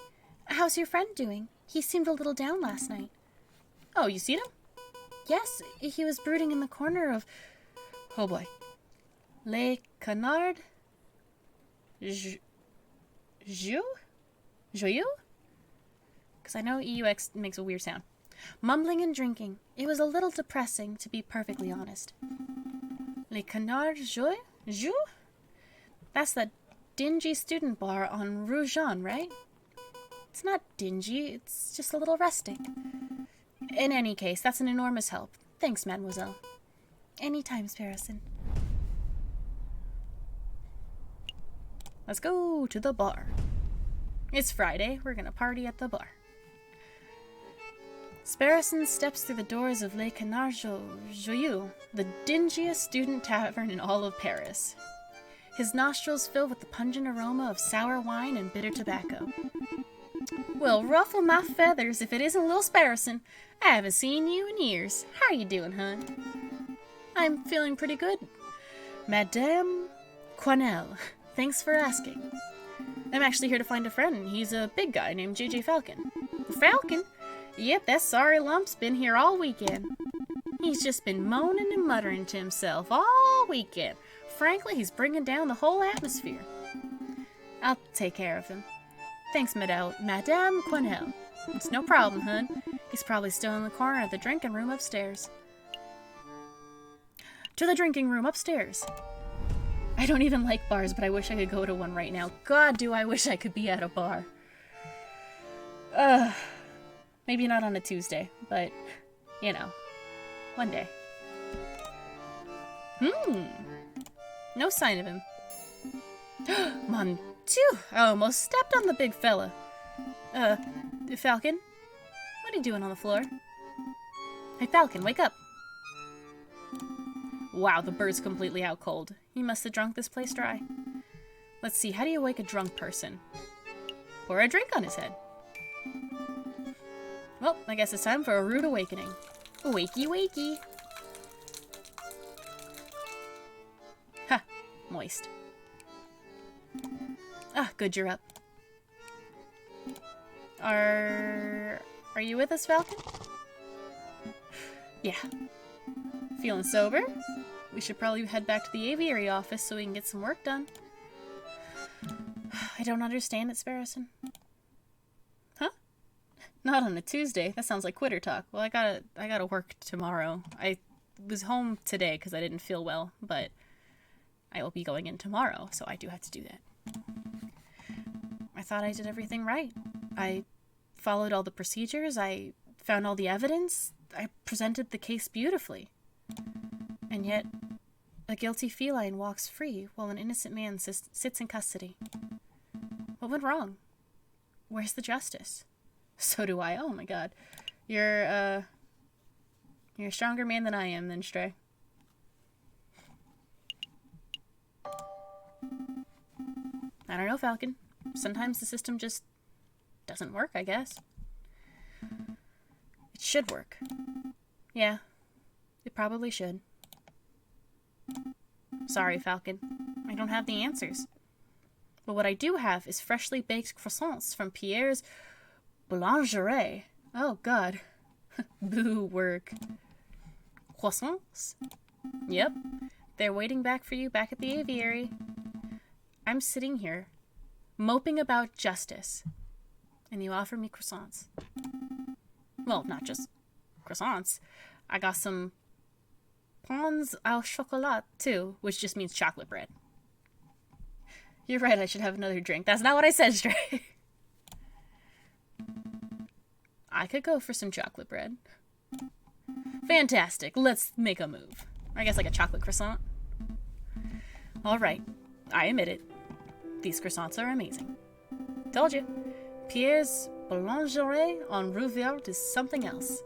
how's your friend doing? He seemed a little down last night. Oh, you seen him? Yes, he was brooding in the corner of... Oh boy. Les Canards? Joyeux? Because I know EUX makes a weird sound. Mumbling and drinking. It was a little depressing, to be perfectly honest. Les Canards Joyeux? That's that dingy student bar on Rue Jean, right? It's not dingy, it's just a little rustic. In any case, that's an enormous help. Thanks, mademoiselle. Anytime, Sparrison. Let's go to the bar. It's Friday. We're gonna party at the bar. Sparrison steps through the doors of Les Canards Joyeux, the dingiest student tavern in all of Paris. His nostrils fill with the pungent aroma of sour wine and bitter tobacco. Well, ruffle my feathers if it isn't Lil Sparrison. I haven't seen you in years. How you doing, hun? I'm feeling pretty good. Madame Quenelle, thanks for asking. I'm actually here to find a friend. He's a big guy named JJ Falcon. Falcon? Yep, that sorry lump's been here all weekend. He's just been moaning and muttering to himself all weekend. Frankly, he's bringing down the whole atmosphere. I'll take care of him. Thanks, Madame Quenelle. It's no problem, hun. He's probably still in the corner of the drinking room upstairs. To the drinking room upstairs. I don't even like bars, but I wish I could go to one right now. God, do I wish I could be at a bar. Maybe not on a Tuesday, but, you know, one day. No sign of him. Mon Dieu, I almost stepped on the big fella. Falcon? What are you doing on the floor? Hey, Falcon, wake up. Wow, the bird's completely out cold. He must have drunk this place dry. Let's see, how do you wake a drunk person? Pour a drink on his head. Well, I guess it's time for a rude awakening. Wakey, wakey. Ha, moist. Ah, good, you're up. Are you with us, Falcon? Yeah. Feeling sober? We should probably head back to the Aviary office so we can get some work done. I don't understand it, Sparrison. Huh? Not on a Tuesday. That sounds like quitter talk. Well, I gotta work tomorrow. I was home today because I didn't feel well, but I will be going in tomorrow, so I do have to do that. I thought I did everything right. I followed all the procedures. I found all the evidence. I presented the case beautifully. And yet, a guilty feline walks free while an innocent man sits in custody. What went wrong? Where's the justice? So do I. Oh my god. You're a stronger man than I am, then, Stray. I don't know, Falcon. Sometimes the system just doesn't work, I guess. It should work. Yeah, it probably should. Sorry, Falcon. I don't have the answers. But what I do have is freshly baked croissants from Pierre's Boulangerie. Oh, God. Boo work. Croissants? Yep. They're waiting back for you back at the aviary. I'm sitting here, moping about justice, and you offer me croissants. Well, not just croissants. I got some pains au chocolat, too, which just means chocolate bread. You're right, I should have another drink. That's not what I said, Stray. I could go for some chocolate bread. Fantastic. Let's make a move. I guess like a chocolate croissant. All right. I admit it. These croissants are amazing. Told you. Pierre's Boulangerie on Rue Verte is something else.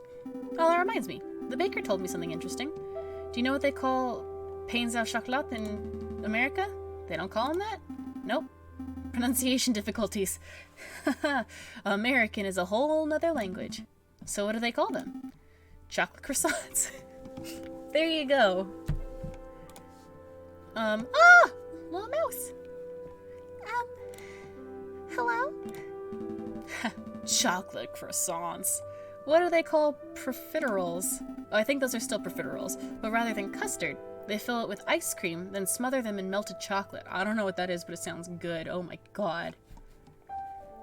Oh, that reminds me. The baker told me something interesting. Do you know what they call pains au chocolat in America? They don't call them that? Nope. Pronunciation difficulties. American is a whole nother language. So what do they call them? Chocolate croissants. There you go. Little mouse. Hello? Chocolate croissants. What do they call profiteroles? Oh, I think those are still profiteroles, but rather than custard, they fill it with ice cream, then smother them in melted chocolate. I don't know what that is, but it sounds good. Oh my god.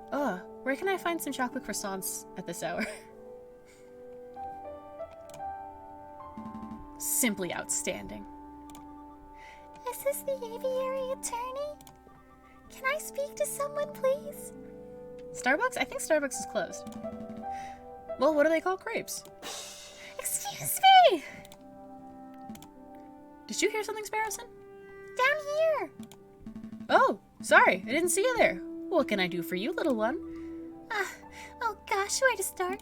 Where can I find some chocolate croissants at this hour? Simply outstanding. Is this the aviary attorney? Can I speak to someone, please? Starbucks? I think Starbucks is closed. Well, what do they call crepes? Excuse me! Did you hear something, Sparrowson? Down here! Oh, sorry, I didn't see you there. What can I do for you, little one? Oh gosh, where to start?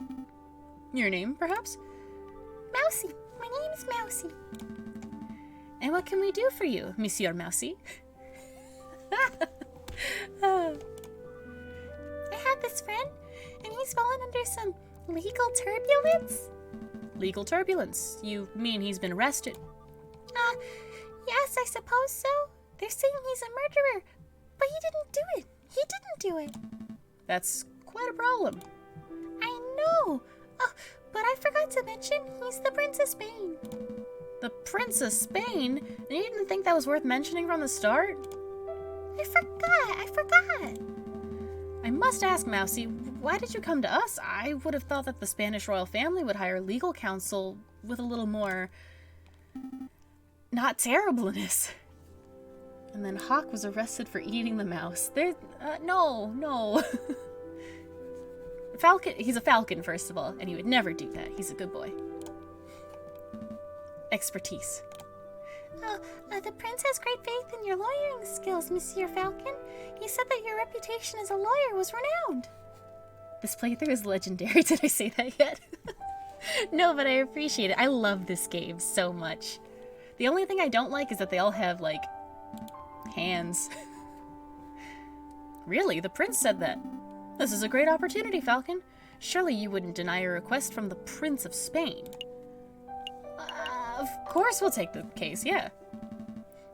Your name, perhaps? Mousy. My name is Mousy. And what can we do for you, Monsieur Mousy? I have this friend, and he's fallen under some legal turbulence. Legal turbulence? You mean he's been arrested? Yes, I suppose so. They're saying he's a murderer, but he didn't do it. He didn't do it. That's quite a problem. I know. Oh, but I forgot to mention he's the Prince of Spain. The Prince of Spain? And you didn't think that was worth mentioning from the start? I forgot. I must ask, Mousy, why did you come to us? I would have thought that the Spanish royal family would hire legal counsel with a little more... not terribleness. And then Hawk was arrested for eating the mouse. No. Falcon, he's a falcon, first of all, and he would never do that. He's a good boy. Expertise. The prince has great faith in your lawyering skills, Monsieur Falcon. He said that your reputation as a lawyer was renowned. This playthrough is legendary. Did I say that yet? No, but I appreciate it. I love this game so much. The only thing I don't like is that they all have, like, hands. Really? The prince said that. This is a great opportunity, Falcon. Surely you wouldn't deny a request from the Prince of Spain. Of course we'll take the case, yeah.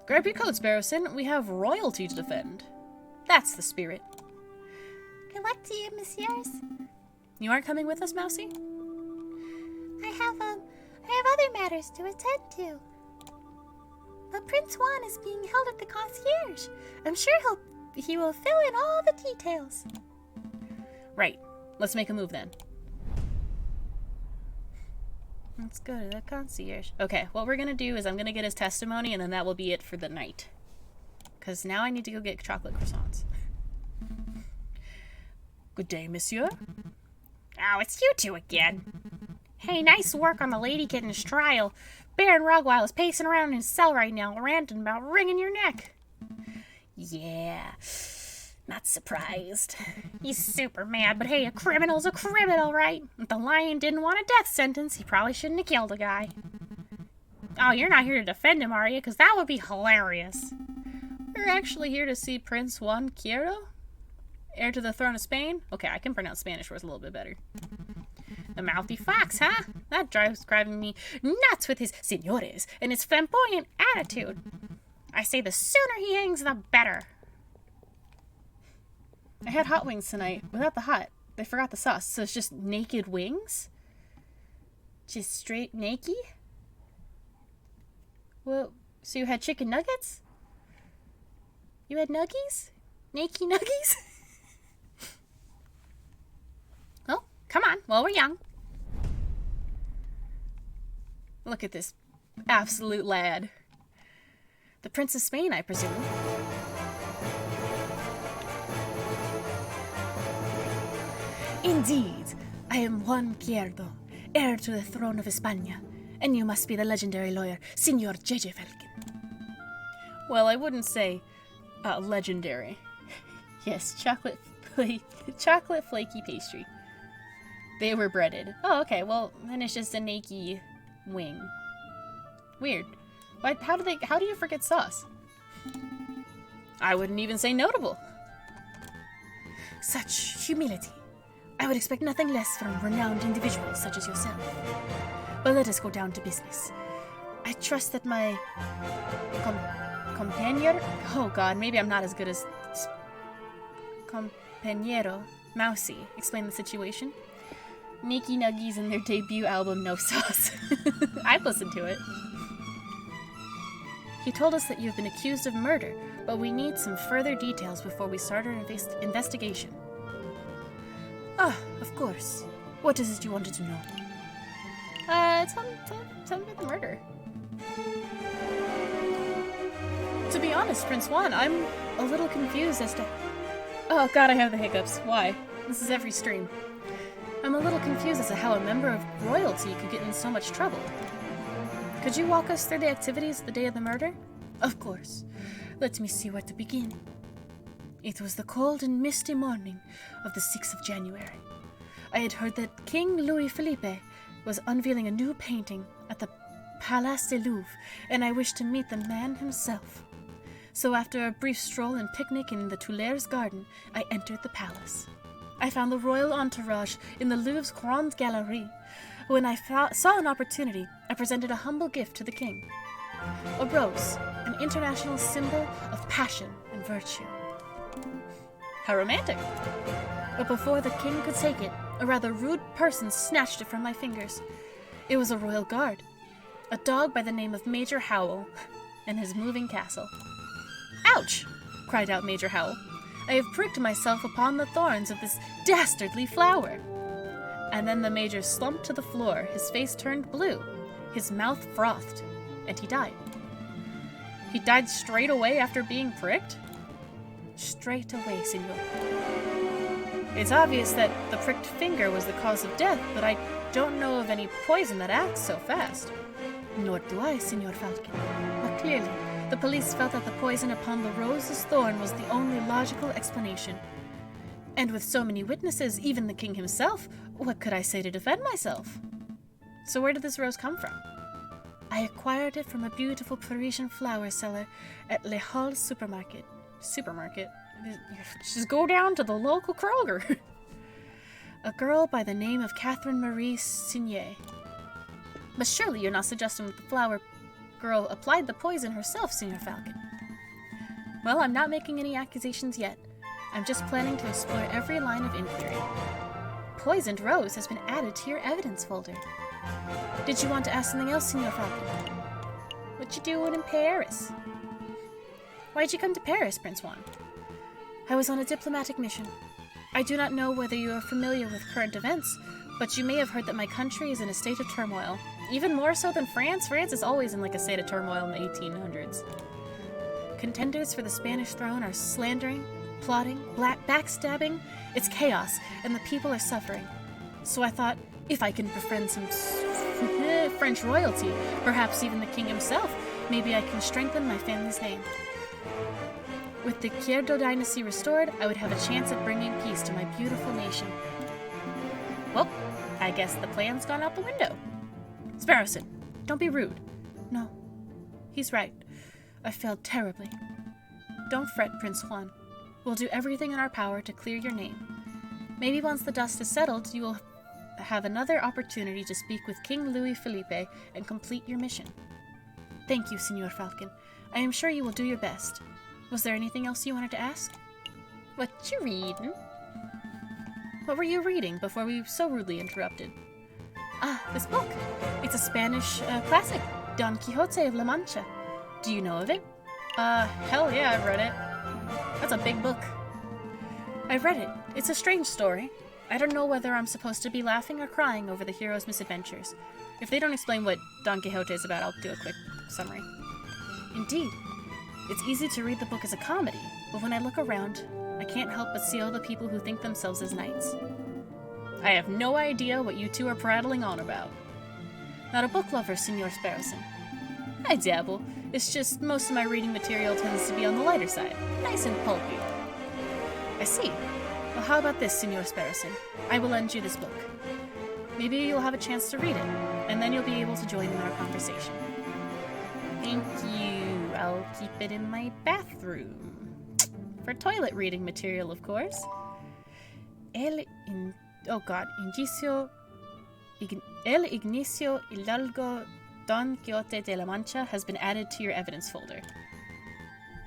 Grab your coat, Sparrowson. We have royalty to defend. That's the spirit. Good luck to you, messieurs. You aren't coming with us, Mousy? I have other matters to attend to. But Prince Juan is being held at the concierge. I'm sure he will fill in all the details. Right. Let's make a move then. Let's go to the concierge. Okay, what we're gonna do is I'm gonna get his testimony and then that will be it for the night. Because now I need to go get chocolate croissants. Good day, monsieur. Oh, it's you two again. Hey, nice work on the lady kitten's trial. Baron Rugwile is pacing around in his cell right now, ranting about wringing your neck. Yeah, not surprised. He's super mad, but hey, a criminal's a criminal, right? If the lion didn't want a death sentence, he probably shouldn't have killed a guy. Oh, you're not here to defend him, are you? Because that would be hilarious. We're actually here to see Prince Juan Quiero, heir to the throne of Spain. Okay, I can pronounce Spanish words a little bit better. The mouthy fox, huh? That drives driving me nuts with his señores and his flamboyant attitude. I say the sooner he hangs, the better. I had hot wings tonight, without the hot. They forgot the sauce, so it's just naked wings? Just straight naked? Well, so you had chicken nuggets? You had nuggies? Naked nuggies? Well, come on, while we're young. Look at this absolute lad. The Prince of Spain, I presume. Indeed, I am Juan Pierdo, heir to the throne of España, and you must be the legendary lawyer, Señor J.J. Falcon. Well, I wouldn't say legendary. Yes, chocolate flaky pastry. They were breaded. Oh, okay, well, then it's just a naked wing. Weird. What? How do you forget sauce? I wouldn't even say notable. Such humility. I would expect nothing less from renowned individuals such as yourself. But let us go down to business. I trust that my companion... Oh god, maybe I'm not as good as... Compañero, Mousy, explained the situation. Nikki Nuggies and their debut album, No Sauce. I've listened to it. He told us that you've been accused of murder, but we need some further details before we start our investigation. Ah, of course. What is it you wanted to know? Tell me about the murder. To be honest, Prince Juan, I'm a little confused as to... Oh god, I have the hiccups. Why? This is every stream. I'm a little confused as to how a member of royalty could get in so much trouble. Could you walk us through the activities the day of the murder? Of course. Let me see where to begin. It was the cold and misty morning of the 6th of January. I had heard that King Louis Philippe was unveiling a new painting at the Palais de Louvre, and I wished to meet the man himself. So after a brief stroll and picnic in the Tuileries garden, I entered the palace. I found the royal entourage in the Louvre's Grande Galerie. When I saw an opportunity, I presented a humble gift to the king. A rose, an international symbol of passion and virtue. How romantic. But before the king could take it, a rather rude person snatched it from my fingers. It was a royal guard, a dog by the name of Major Howell, and his moving castle. Ouch! Cried out Major Howell. I have pricked myself upon the thorns of this dastardly flower. And then the major slumped to the floor, his face turned blue, his mouth frothed, and he died. He died straight away after being pricked? Straight away, senor. It's obvious that the pricked finger was the cause of death, but I don't know of any poison that acts so fast. Nor do I, Senor Falcon. But clearly, the police felt that the poison upon the rose's thorn was the only logical explanation. And with so many witnesses, even the king himself, what could I say to defend myself? So where did this rose come from? I acquired it from a beautiful Parisian flower seller at Le Hall Supermarket. Supermarket? Just go down to the local Kroger. A girl by the name of Catherine Marie Signet. But surely you're not suggesting that the flower girl applied the poison herself, Senor Falcon. Well, I'm not making any accusations yet. I'm just planning to explore every line of inquiry. Poisoned rose has been added to your evidence folder. Did you want to ask something else, Senor Falcon? What you doing in Paris? Why'd you come to Paris, Prince Juan? I was on a diplomatic mission. I do not know whether you are familiar with current events, but you may have heard that my country is in a state of turmoil. Even more so than France. France is always in a state of turmoil in the 1800s. Contenders for the Spanish throne are slandering, plotting, backstabbing. It's chaos, and the people are suffering. So I thought, if I can befriend some French royalty, perhaps even the king himself, maybe I can strengthen my family's name. With the Pierdo dynasty restored, I would have a chance at bringing peace to my beautiful nation. Well, I guess the plan's gone out the window. Sparrowson, don't be rude. No, he's right. I failed terribly. Don't fret, Prince Juan. We'll do everything in our power to clear your name. Maybe once the dust is settled, you will have another opportunity to speak with King Louis Philippe and complete your mission. Thank you, Signor Falcon. I am sure you will do your best. Was there anything else you wanted to ask? What you reading? What were you reading before we were so rudely interrupted? Ah, this book. It's a Spanish classic, Don Quixote of La Mancha. Do you know of it? Hell yeah, I've read it. That's a big book. I've read it. It's a strange story. I don't know whether I'm supposed to be laughing or crying over the hero's misadventures. If they don't explain what Don Quixote is about, I'll do a quick summary. Indeed. It's easy to read the book as a comedy, but when I look around, I can't help but see all the people who think themselves as knights. I have no idea what you two are prattling on about. Not a book lover, Signor Sparrowson. I dabble. It's just most of my reading material tends to be on the lighter side. Nice and pulpy. I see. Well, how about this, Signor Sparrowson? I will lend you this book. Maybe you'll have a chance to read it, and then you'll be able to join in our conversation. Thank you. I'll keep it in my bathroom. For toilet reading material, of course. El Ignacio Hidalgo Don Quixote de la Mancha has been added to your evidence folder.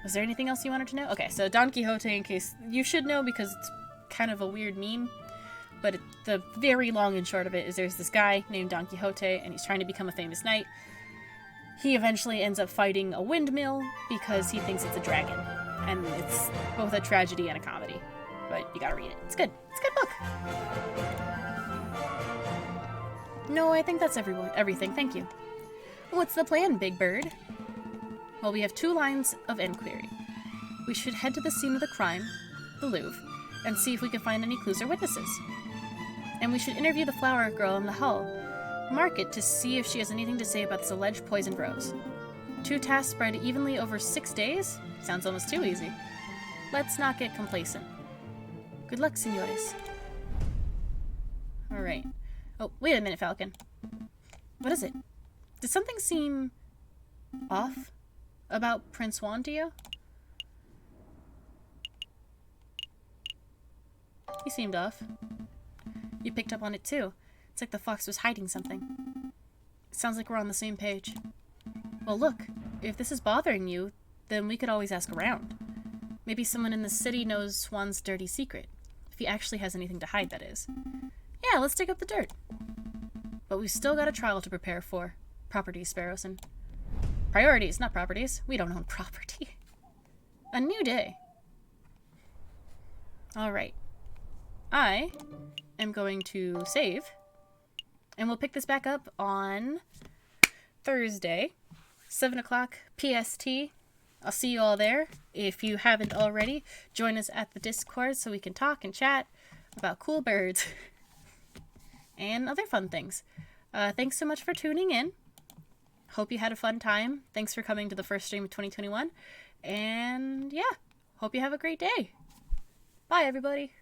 Was there anything else you wanted to know? Okay, so Don Quixote, in case you should know because it's kind of a weird meme, but the very long and short of it is there's this guy named Don Quixote, and he's trying to become a famous knight. He eventually ends up fighting a windmill because he thinks it's a dragon, and it's both a tragedy and a comedy. But you gotta read it. It's good. It's a good book. No, I think that's everything. Thank you. What's the plan, Big Bird? Well, we have 2 lines of inquiry. We should head to the scene of the crime, the Louvre, and see if we can find any clues or witnesses. And we should interview the flower girl in the Hull market to see if she has anything to say about this alleged poisoned rose. 2 tasks spread evenly over 6 days? Sounds almost too easy. Let's not get complacent. Good luck, senores. Alright. Oh, wait a minute, Falcon. What is it? Did something seem off about Prince Wandio? He seemed off. You picked up on it too. It's like the fox was hiding something. It sounds like we're on the same page. Well, look, if this is bothering you, then we could always ask around. Maybe someone in the city knows Swan's dirty secret. If he actually has anything to hide, that is. Yeah, let's dig up the dirt. But we've still got a trial to prepare for. Properties, Sparrowson. Priorities, not properties. We don't own property. A new day. Alright. I am going to save. And we'll pick this back up on Thursday, 7 o'clock PST. I'll see you all there. If you haven't already, join us at the Discord so we can talk and chat about cool birds and other fun things. Thanks so much for tuning in. Hope you had a fun time. Thanks for coming to the first stream of 2021. And yeah, hope you have a great day. Bye, everybody.